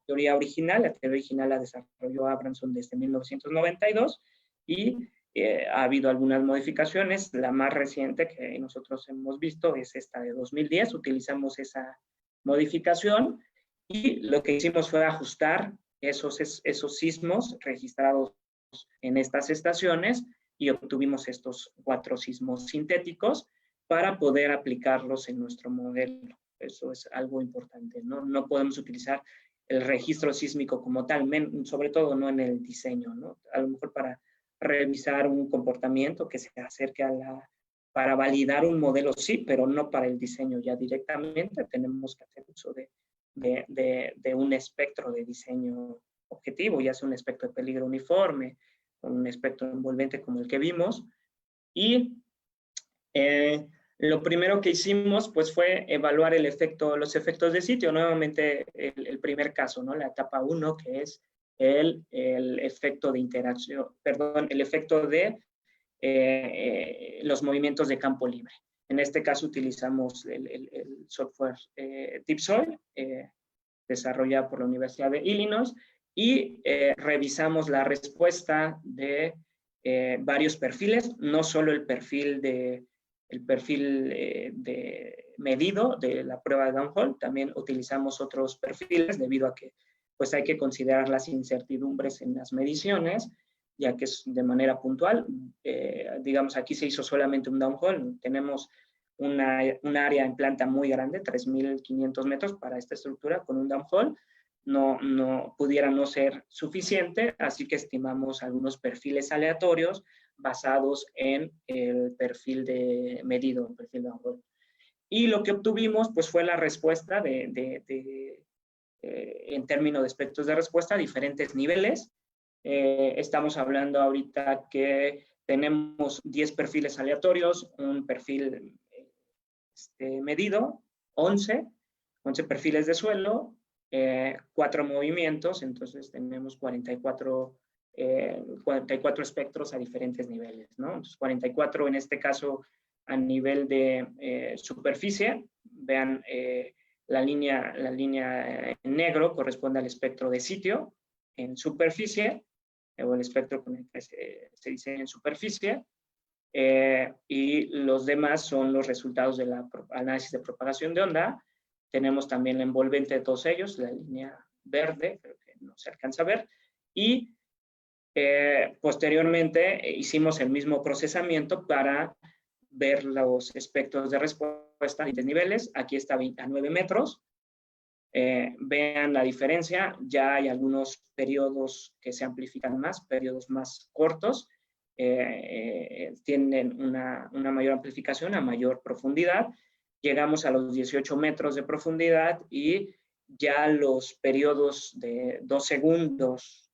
teoría original. La teoría original la desarrolló Abramson desde 1992 y ha habido algunas modificaciones. La más reciente que nosotros hemos visto es esta de 2010. Utilizamos esa modificación y lo que hicimos fue ajustar esos sismos registrados en estas estaciones y obtuvimos estos 4 sismos sintéticos para poder aplicarlos en nuestro modelo. Eso es algo importante, ¿no? No podemos utilizar el registro sísmico como tal, sobre todo no en el diseño, ¿no? A lo mejor para revisar un comportamiento que se acerque para validar un modelo, sí, pero no para el diseño ya directamente. Tenemos que hacer uso de un espectro de diseño objetivo, ya sea un espectro de peligro uniforme, un espectro envolvente como el que vimos. Y lo primero que hicimos pues, fue evaluar los efectos de sitio. Nuevamente el primer caso, ¿no? La etapa 1, que es el efecto de interacción, el efecto de los movimientos de campo libre. En este caso utilizamos el software DeepSoil, desarrollado por la Universidad de Illinois, y revisamos la respuesta de varios perfiles, no solo el perfil medido de la prueba de downhole, también utilizamos otros perfiles debido a que pues, hay que considerar las incertidumbres en las mediciones, ya que es de manera puntual. Digamos, aquí se hizo solamente un downhole. Tenemos un área en planta muy grande, 3.500 metros para esta estructura con un downhole. No pudiera no ser suficiente, así que estimamos algunos perfiles aleatorios basados en el perfil medido, el perfil downhole. Y lo que obtuvimos pues fue la respuesta en términos de espectros de respuesta a diferentes niveles. Estamos hablando ahorita que tenemos 10 perfiles aleatorios, un perfil medido, 11 perfiles de suelo, 4 movimientos, entonces tenemos 44 espectros a diferentes niveles, ¿no? Entonces, 44 en este caso a nivel de superficie. Vean, la línea en negro corresponde al espectro de sitio en superficie, o el espectro con el que se diseña en superficie, y los demás son los resultados del análisis de propagación de onda. Tenemos también la envolvente de todos ellos, la línea verde, creo que no se alcanza a ver, y posteriormente hicimos el mismo procesamiento para ver los espectros de respuesta a diferentes niveles. Aquí está a 9 metros. Vean la diferencia, ya hay algunos periodos que se amplifican más, periodos más cortos, tienen una mayor amplificación a mayor profundidad. Llegamos a los 18 metros de profundidad y ya los periodos de 2 segundos,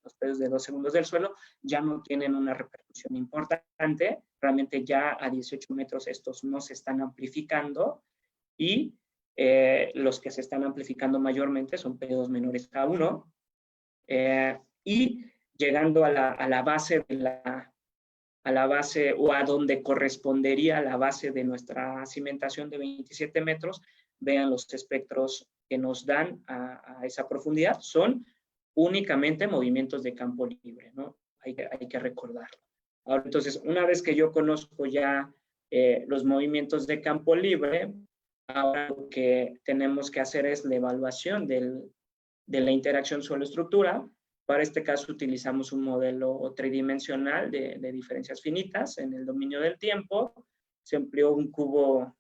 los periodos de 2 segundos del suelo ya no tienen una repercusión importante. Realmente ya a 18 metros estos no se están amplificando y los que se están amplificando mayormente son periodos menores a 1. Y llegando a la base o a donde correspondería la base de nuestra cimentación de 27 metros, vean los espectros que nos dan a esa profundidad. Son únicamente movimientos de campo libre, ¿no? Hay que recordarlo. Ahora, entonces, una vez que yo conozco ya los movimientos de campo libre, ahora lo que tenemos que hacer es la evaluación de la interacción suelo-estructura. Para este caso utilizamos un modelo tridimensional de diferencias finitas en el dominio del tiempo. Se empleó un cubo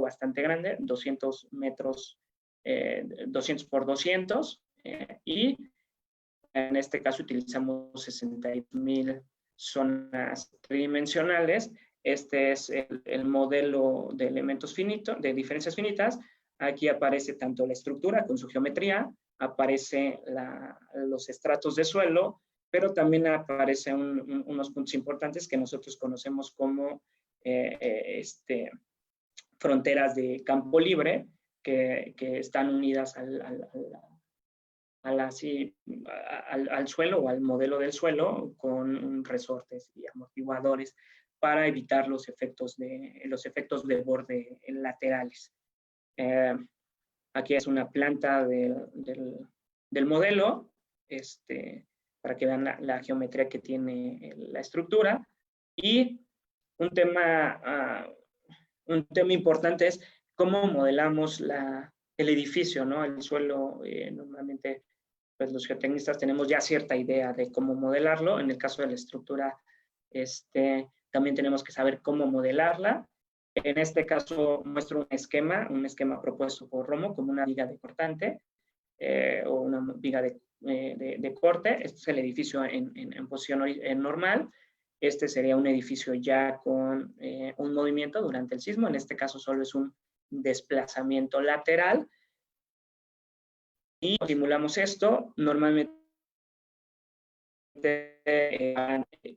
bastante grande, 200 metros, 200 por 200, y en este caso utilizamos 60.000 zonas tridimensionales. Este es el modelo de elementos finitos, de diferencias finitas. Aquí aparece tanto la estructura con su geometría, aparece los estratos de suelo, pero también aparecen unos puntos importantes que nosotros conocemos como fronteras de campo libre, que están unidas al suelo o al modelo del suelo con resortes y amortiguadores para evitar los efectos de borde laterales. Aquí es una planta del modelo, para que vean la geometría que tiene la estructura. Y un tema importante es cómo modelamos el edificio, ¿no? El suelo, normalmente pues los geotecnistas tenemos ya cierta idea de cómo modelarlo. En el caso de la estructura, también tenemos que saber cómo modelarla. En este caso muestro un esquema propuesto por Romo como una viga de cortante o una viga de corte. Este es el edificio en posición normal. Este sería un edificio ya con un movimiento durante el sismo. En este caso solo es un desplazamiento lateral. Y simulamos esto. Normalmente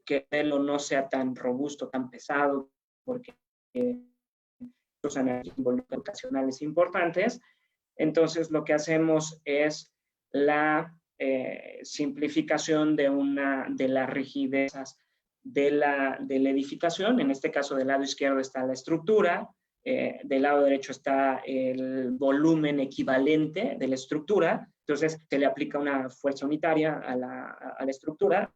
que el modelo no sea tan robusto, tan pesado, porque los análisis computacionales importantes. Entonces, lo que hacemos es la simplificación de las rigidezas de la edificación. En este caso, del lado izquierdo está la estructura, del lado derecho está el volumen equivalente de la estructura. Entonces, se le aplica una fuerza unitaria a la estructura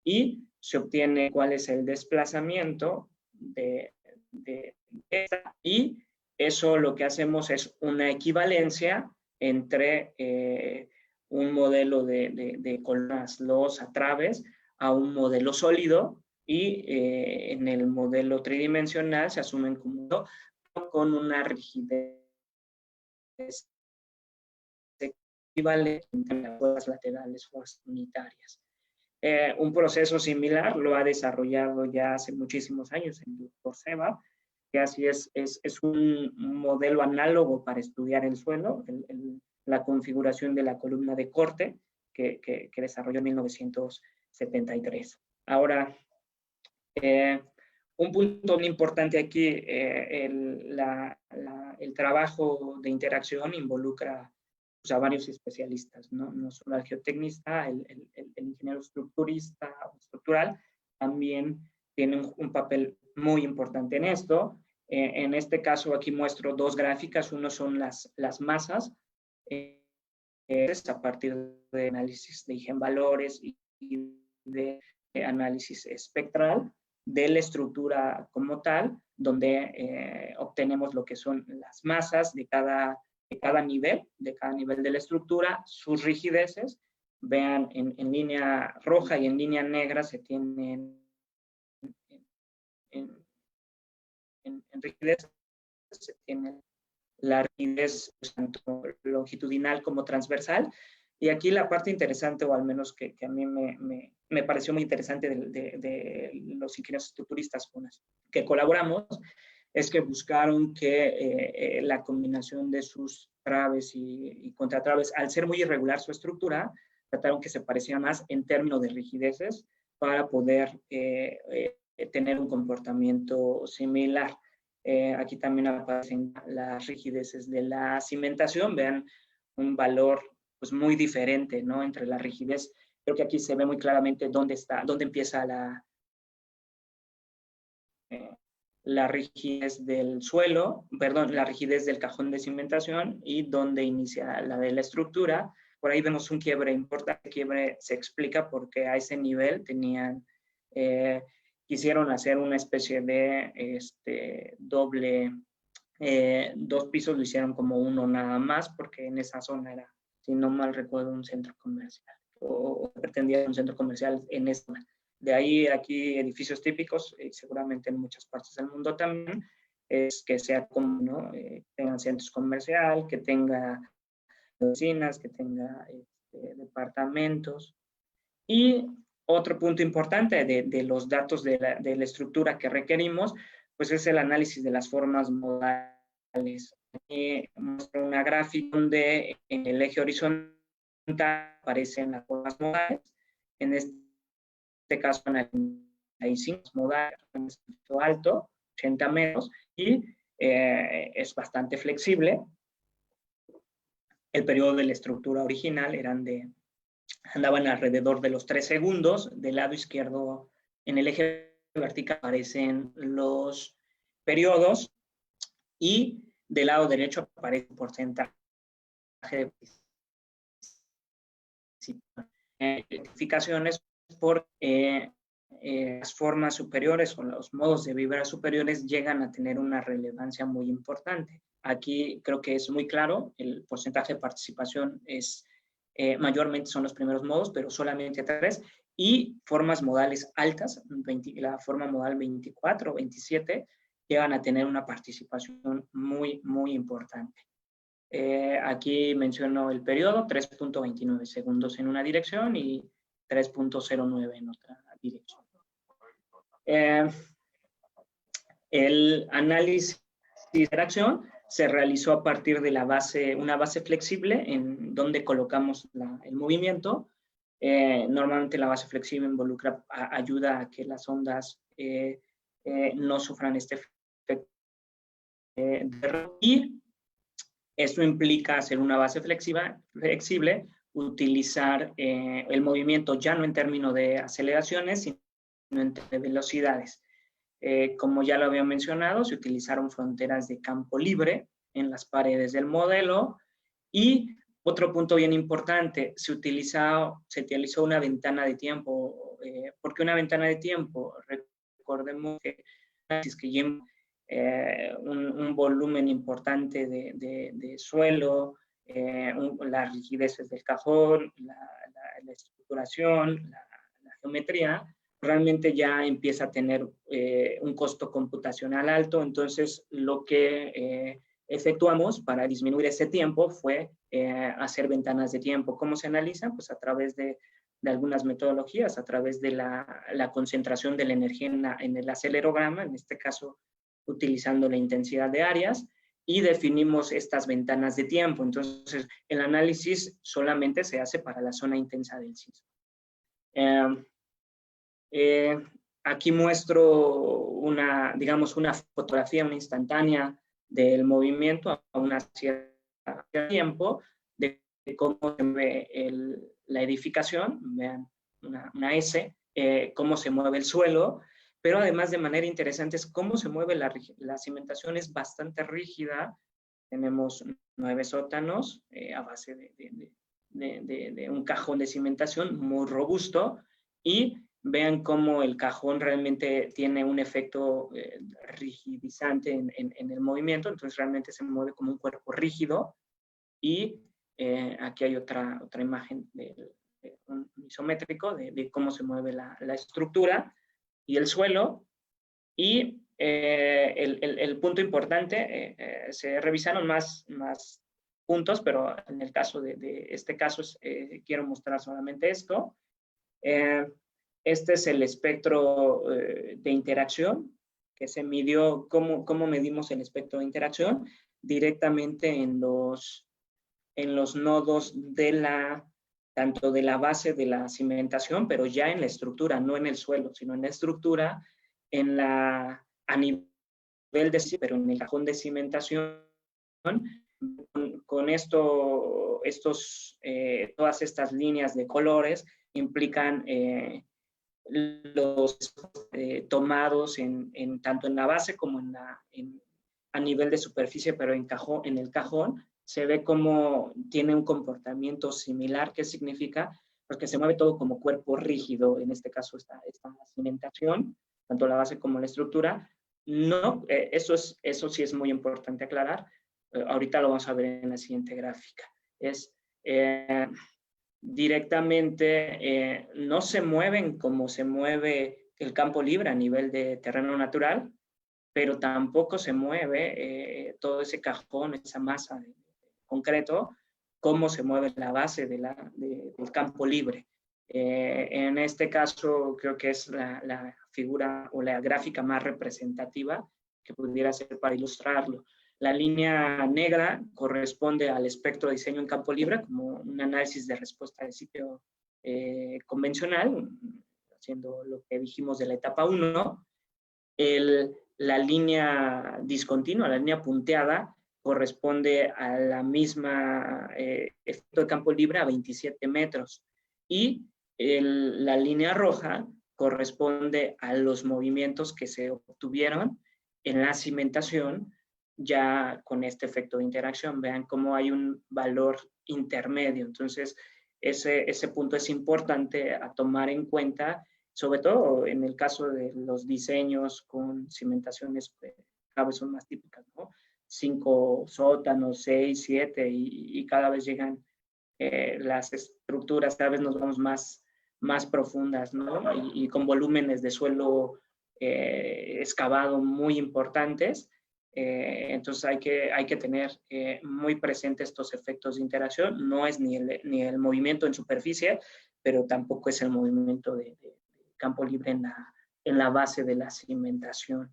y se obtiene cuál es el desplazamiento de esta, y eso lo que hacemos es una equivalencia entre un modelo de columnas, losa, traves, a un modelo sólido, y en el modelo tridimensional se asumen como con una rigidez equivalente entre las fuerzas laterales, fuerzas unitarias. Un proceso similar lo ha desarrollado ya hace muchísimos años el doctor Seba, que así es un modelo análogo para estudiar el suelo, la configuración de la columna de corte que desarrolló en 1973. Ahora, un punto muy importante aquí, el trabajo de interacción involucra pues, a varios especialistas, no solo al geotecnista, el ingeniero estructurista o estructural, también tiene un papel muy importante en esto. En este caso aquí muestro dos gráficas, uno son las masas, a partir de análisis de eigenvalores y de análisis espectral de la estructura como tal, donde obtenemos lo que son las masas de cada nivel de la estructura, sus rigideces. Vean, en línea roja y en línea negra se tienen en rigidez, se tiene la rigidez tanto longitudinal como transversal. Y aquí la parte interesante, o al menos que a mí me pareció muy interesante de los ingenieros estructuristas con los que colaboramos, es que buscaron que la combinación de sus traves y contratraves, al ser muy irregular su estructura, trataron que se pareciera más en términos de rigideces para poder tener un comportamiento similar. Aquí también aparecen las rigideces de la cimentación. Vean un valor pues, muy diferente, ¿no? Entre la rigidez. Creo que aquí se ve muy claramente dónde empieza la rigidez del suelo, perdón, la rigidez del cajón de cimentación y dónde inicia la de la estructura. Por ahí vemos un quiebre importante. El quiebre se explica porque a ese nivel tenían... quisieron hacer una especie de doble, dos pisos, lo hicieron como uno nada más, porque en esa zona era, si no mal recuerdo, un centro comercial, o pretendía un centro comercial en esta zona. De ahí aquí edificios típicos, seguramente en muchas partes del mundo también, es que sea como, ¿no? Tengan centros comerciales, que tenga oficinas, que tenga departamentos. Y otro punto importante de los datos de la estructura que requerimos, pues es el análisis de las formas modales. Aquí muestro una gráfica donde en el eje horizontal aparecen las formas modales. En este caso, en el 5 modal, alto, 80 menos, y es bastante flexible. El periodo de la estructura original andaban alrededor de los 3 segundos. Del lado izquierdo, en el eje vertical, aparecen los periodos y del lado derecho aparece un porcentaje de identificaciones por las formas superiores o los modos de vibrar superiores llegan a tener una relevancia muy importante. Aquí creo que es muy claro, el porcentaje de participación es mayormente son los primeros modos, pero solamente 3, y formas modales altas, la forma modal 24 o 27, llegan a tener una participación muy, muy importante. Aquí menciono el periodo, 3.29 segundos en una dirección y 3.09 en otra dirección. El análisis de interacción se realizó a partir de una base flexible en donde colocamos el movimiento. Normalmente la base flexible ayuda a que las ondas no sufran este efecto de error. Y esto implica hacer una base flexible, utilizar el movimiento ya no en términos de aceleraciones, sino entre velocidades. Como ya lo había mencionado, se utilizaron fronteras de campo libre en las paredes del modelo. Y otro punto bien importante, se utilizó una ventana de tiempo. ¿Por qué una ventana de tiempo? Recordemos que lleva un volumen importante de suelo, las rigideces del cajón, la estructuración, la geometría, realmente ya empieza a tener un costo computacional alto. Entonces, lo que efectuamos para disminuir ese tiempo fue hacer ventanas de tiempo. ¿Cómo se analizan? Pues a través de algunas metodologías, a través de la concentración de la energía en el acelerograma. En este caso, utilizando la intensidad de áreas y definimos estas ventanas de tiempo. Entonces, el análisis solamente se hace para la zona intensa del sismo. Aquí muestro digamos, una fotografía, una instantánea del movimiento a una cierta tiempo, de cómo se ve la edificación, vean, una S, cómo se mueve el suelo, pero además de manera interesante es cómo se mueve la cimentación, es bastante rígida. Tenemos 9 sótanos a base de un cajón de cimentación muy robusto, y vean cómo el cajón realmente tiene un efecto rigidizante en el movimiento, entonces realmente se mueve como un cuerpo rígido. Y aquí hay otra imagen un isométrico de cómo se mueve la estructura y el suelo. Y el punto importante, se revisaron más puntos, pero en el caso de este caso quiero mostrar solamente esto. Este es el espectro de interacción que se midió. ¿Cómo medimos el espectro de interacción? Directamente en los nodos tanto de la base de la cimentación, pero ya en la estructura, no en el suelo, sino en la estructura, a nivel pero en el cajón de cimentación. Con todas estas líneas de colores implican los tomados tanto en la base como a nivel de superficie, pero en el cajón se ve como tiene un comportamiento similar. ¿Qué significa? Porque se mueve todo como cuerpo rígido, en este caso esta cimentación, tanto la base como la estructura. No, eso sí es muy importante aclarar. Ahorita lo vamos a ver en la siguiente gráfica. Directamente no se mueven como se mueve el campo libre a nivel de terreno natural, pero tampoco se mueve todo ese cajón, esa masa de concreto, como se mueve la base del campo libre. En este caso creo que es la figura o la gráfica más representativa que pudiera ser para ilustrarlo. La línea negra corresponde al espectro de diseño en campo libre, como un análisis de respuesta de sitio convencional, haciendo lo que dijimos de la etapa 1. La línea discontinua, la línea punteada, corresponde a la misma efecto de campo libre a 27 metros. Y la línea roja corresponde a los movimientos que se obtuvieron en la cimentación ya con este efecto de interacción. Vean cómo hay un valor intermedio. Entonces, ese punto es importante a tomar en cuenta, sobre todo en el caso de los diseños con cimentaciones que cada vez son más típicas, ¿no? 5 sótanos, 6, 7, y cada vez llegan las estructuras, cada vez nos vamos más profundas, ¿no? Y con volúmenes de suelo excavado muy importantes. Entonces hay que tener muy presente estos efectos de interacción. No es ni el movimiento en superficie, pero tampoco es el movimiento de campo libre en la base de la cimentación.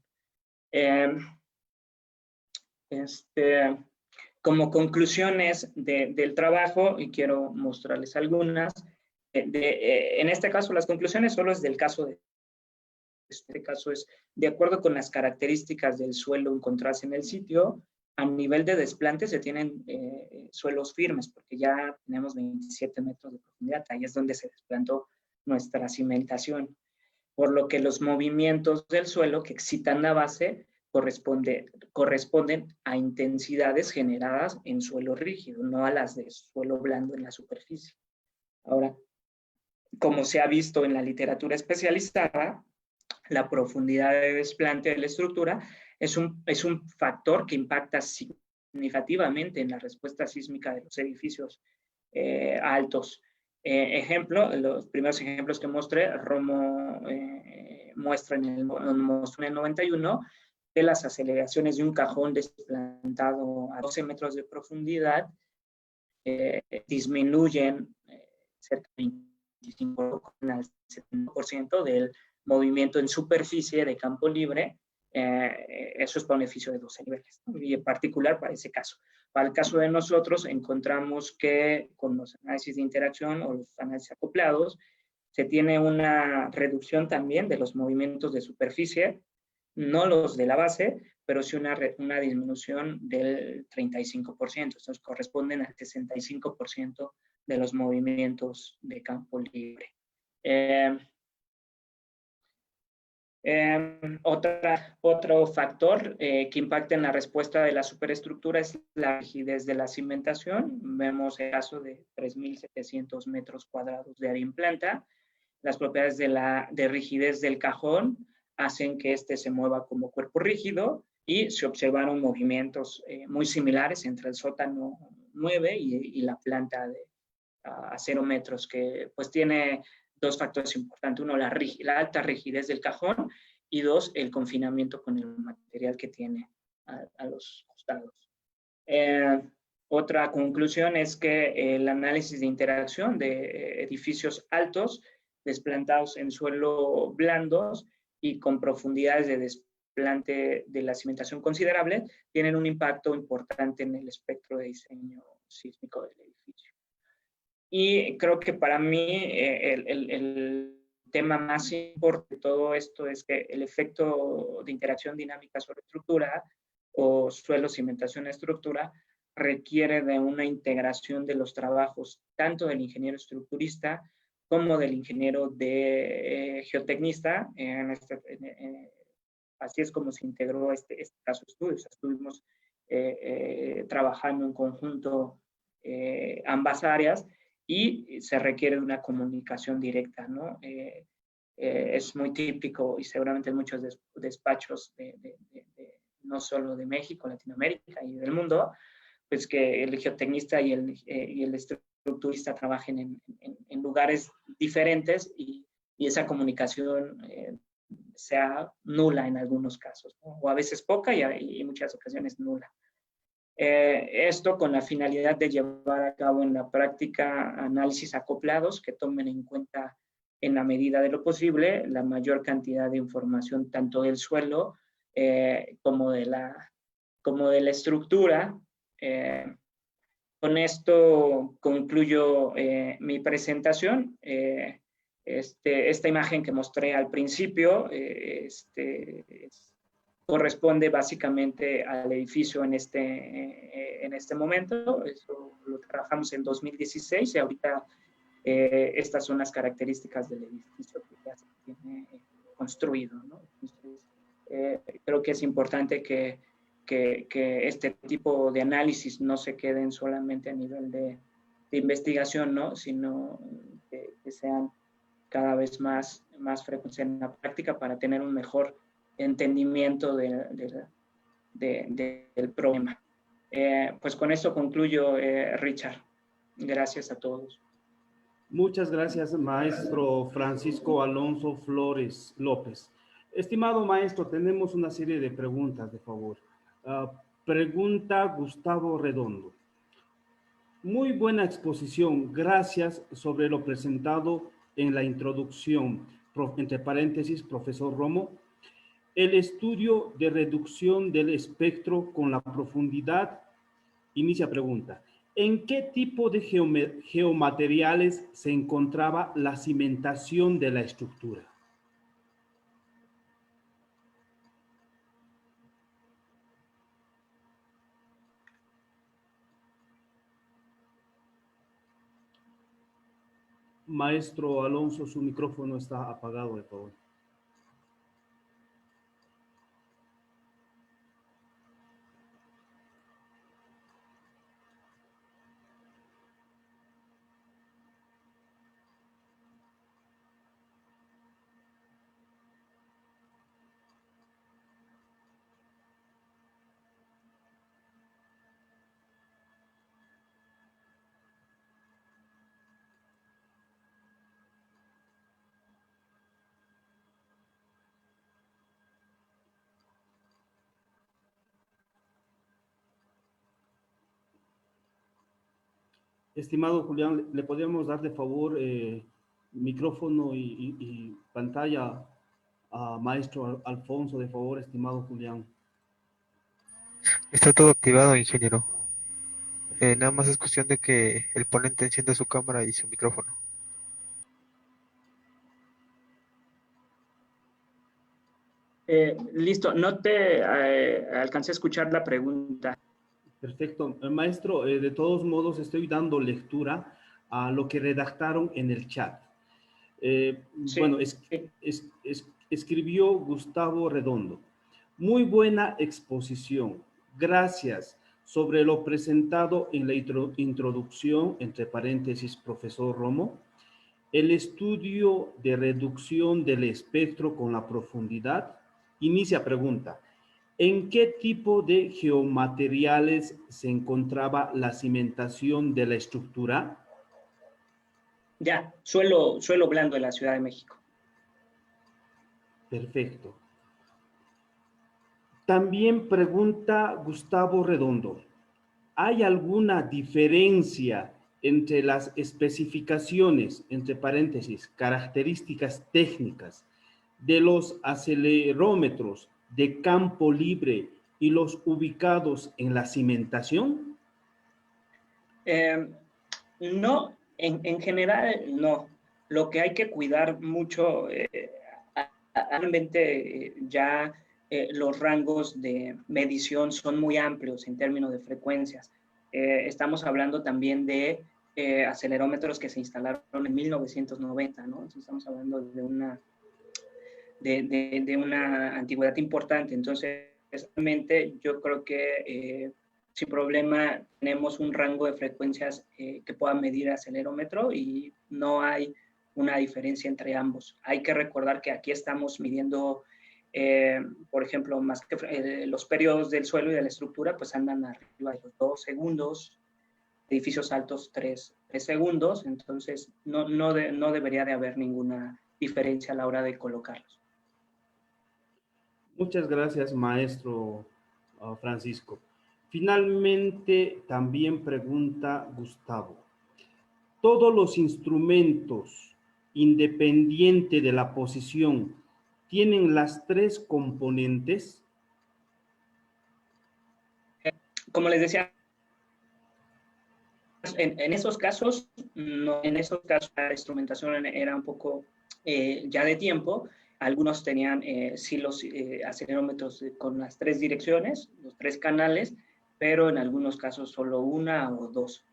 Como conclusiones del trabajo, y quiero mostrarles algunas, en este caso las conclusiones solo es del caso este caso es de acuerdo con las características del suelo encontradas en el sitio. A nivel de desplante se tienen suelos firmes, porque ya tenemos 27 metros de profundidad, ahí es donde se desplantó nuestra cimentación, por lo que los movimientos del suelo que excitan la base corresponden a intensidades generadas en suelo rígido, no a las de suelo blando en la superficie. Ahora, como se ha visto en la literatura especializada, la profundidad de desplante de la estructura es un factor que impacta significativamente en la respuesta sísmica de los edificios altos. Los primeros ejemplos que mostré, Romo muestra en el 91, que las aceleraciones de un cajón desplantado a 12 metros de profundidad disminuyen cerca del 25% al 70% del movimiento en superficie de campo libre Eso es para un edificio de 12 niveles, ¿no? Y en particular para ese caso. Para el caso de nosotros, encontramos que con los análisis de interacción o los análisis acoplados, se tiene una reducción también de los movimientos de superficie, no los de la base, pero sí una disminución del 35%. Entonces, corresponden al 65% de los movimientos de campo libre. Otro factor que impacta en la respuesta de la superestructura es la rigidez de la cimentación. Vemos el caso de 3.700 metros cuadrados de área en planta. Las propiedades de rigidez del cajón hacen que éste se mueva como cuerpo rígido y se observaron movimientos muy similares entre el sótano 9 y la planta a 0 metros, que pues tiene dos factores importantes. Uno, la alta rigidez del cajón, y dos, el confinamiento con el material que tiene a los costados. Otra conclusión es que el análisis de interacción de edificios altos desplantados en suelo blandos y con profundidades de desplante de la cimentación considerable tienen un impacto importante en el espectro de diseño sísmico del edificio. Y creo que para mí el tema más importante de todo esto es que el efecto de interacción dinámica sobre estructura o suelo, cimentación, estructura requiere de una integración de los trabajos tanto del ingeniero estructurista como del ingeniero de geotecnista. Así es como se integró este caso de estudios. Estuvimos trabajando en conjunto ambas áreas y se requiere de una comunicación directa, ¿no? Es muy típico y seguramente en muchos despachos no solo de México, Latinoamérica y del mundo, pues que el geotecnista y el estructurista trabajen en lugares diferentes y esa comunicación sea nula en algunos casos, ¿no? O a veces poca y en muchas ocasiones nula. Esto con la finalidad de llevar a cabo en la práctica análisis acoplados que tomen en cuenta en la medida de lo posible la mayor cantidad de información tanto del suelo como de la estructura. Con esto concluyo mi presentación. Esta imagen que mostré al principio corresponde básicamente al edificio en este momento. Eso lo trabajamos en 2016 y ahorita estas son las características del edificio que ya se tiene construido, ¿no? Entonces, creo que es importante que este tipo de análisis no se queden solamente a nivel de investigación, ¿no? Sino que sean cada vez más frecuentes en la práctica para tener un mejor entendimiento del problema. Pues con esto concluyo, Richard. Gracias a todos. Muchas gracias, maestro Francisco Alonso Flores López. Estimado maestro, tenemos una serie de preguntas, de favor. Pregunta Gustavo Redondo. Muy buena exposición, gracias sobre lo presentado en la introducción, entre paréntesis, profesor Romo. El estudio de reducción del espectro con la profundidad, inicia pregunta. ¿En qué tipo de geomateriales se encontraba la cimentación de la estructura? Maestro Alonso, su micrófono está apagado, de favor. Estimado Julián, ¿le podríamos dar de favor micrófono y pantalla Maestro Alfonso, de favor, estimado Julián. Está todo activado, ingeniero. Nada más es cuestión de que el ponente encienda su cámara y su micrófono. Listo, no te alcancé a escuchar la pregunta. Perfecto. Maestro, de todos modos estoy dando lectura a lo que redactaron en el chat. Sí. Bueno, escribió Gustavo Redondo. Muy buena exposición. Gracias. Sobre lo presentado en la introducción, entre paréntesis, profesor Romo, el estudio de reducción del espectro con la profundidad. Inicia pregunta. ¿En qué tipo de geomateriales se encontraba la cimentación de la estructura? Ya, suelo blando en la Ciudad de México. Perfecto. También pregunta Gustavo Redondo. ¿Hay alguna diferencia entre las especificaciones, entre paréntesis, características técnicas de los acelerómetros de campo libre y los ubicados en la cimentación? No, en general no. Lo que hay que cuidar mucho, realmente ya los rangos de medición son muy amplios en términos de frecuencias. Estamos hablando también de acelerómetros que se instalaron en 1990, ¿no? Entonces estamos hablando de una antigüedad importante. Entonces, realmente yo creo que sin problema tenemos un rango de frecuencias que pueda medir el acelerómetro y no hay una diferencia entre ambos. Hay que recordar que aquí estamos midiendo, por ejemplo, más que los periodos del suelo y de la estructura, pues andan arriba de los 2 segundos, edificios altos 3 segundos, entonces no debería de haber ninguna diferencia a la hora de colocarlos. Muchas gracias, maestro Francisco. Finalmente, también pregunta Gustavo. ¿Todos los instrumentos, independiente de la posición, tienen las 3 componentes? Como les decía, en esos casos, no, en esos casos la instrumentación era un poco ya de tiempo. Algunos tenían sí los acelerómetros con las 3 direcciones, los 3 canales, pero en algunos casos solo una o 2.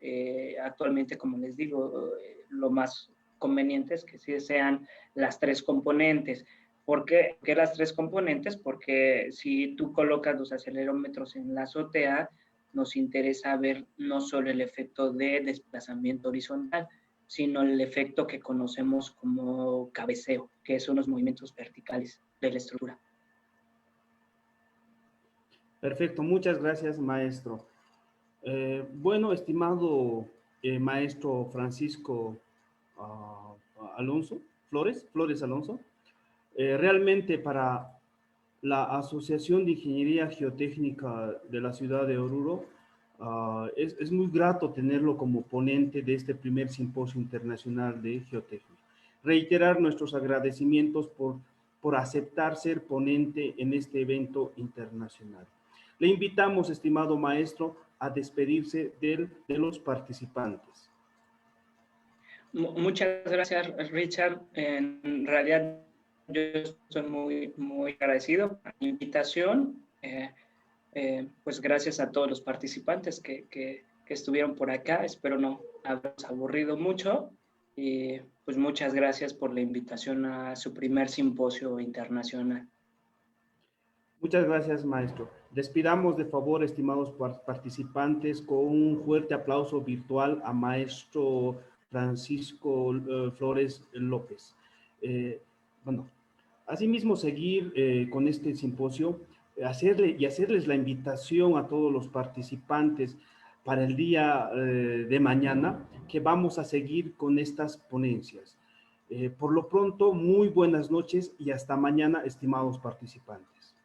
Actualmente, como les digo, lo más conveniente es que sí sean las 3 componentes. ¿Por qué las 3 componentes? Porque si tú colocas los acelerómetros en la azotea, nos interesa ver no solo el efecto de desplazamiento horizontal, sino el efecto que conocemos como cabeceo, que son los movimientos verticales de la estructura. Perfecto, muchas gracias, maestro. Bueno, estimado maestro Francisco Alonso, Flores Alonso, realmente para la Asociación de Ingeniería Geotécnica de la ciudad de Oruro, es muy grato tenerlo como ponente de este primer simposio internacional de geotécnica. Reiterar nuestros agradecimientos por aceptar ser ponente en este evento internacional. Le invitamos, estimado maestro, a despedirse de los participantes. Muchas gracias, Richard. En realidad, yo estoy muy agradecido por la invitación. Pues gracias a todos los participantes que estuvieron por acá. Espero no haberlos aburrido mucho. Y pues muchas gracias por la invitación a su primer simposio internacional. Muchas gracias, maestro. Despidamos de favor, estimados participantes, con un fuerte aplauso virtual a maestro Francisco Flores López. Bueno, asimismo seguir con este simposio, hacerles la invitación a todos los participantes para el día de mañana, que vamos a seguir con estas ponencias. Por lo pronto, muy buenas noches y hasta mañana, estimados participantes.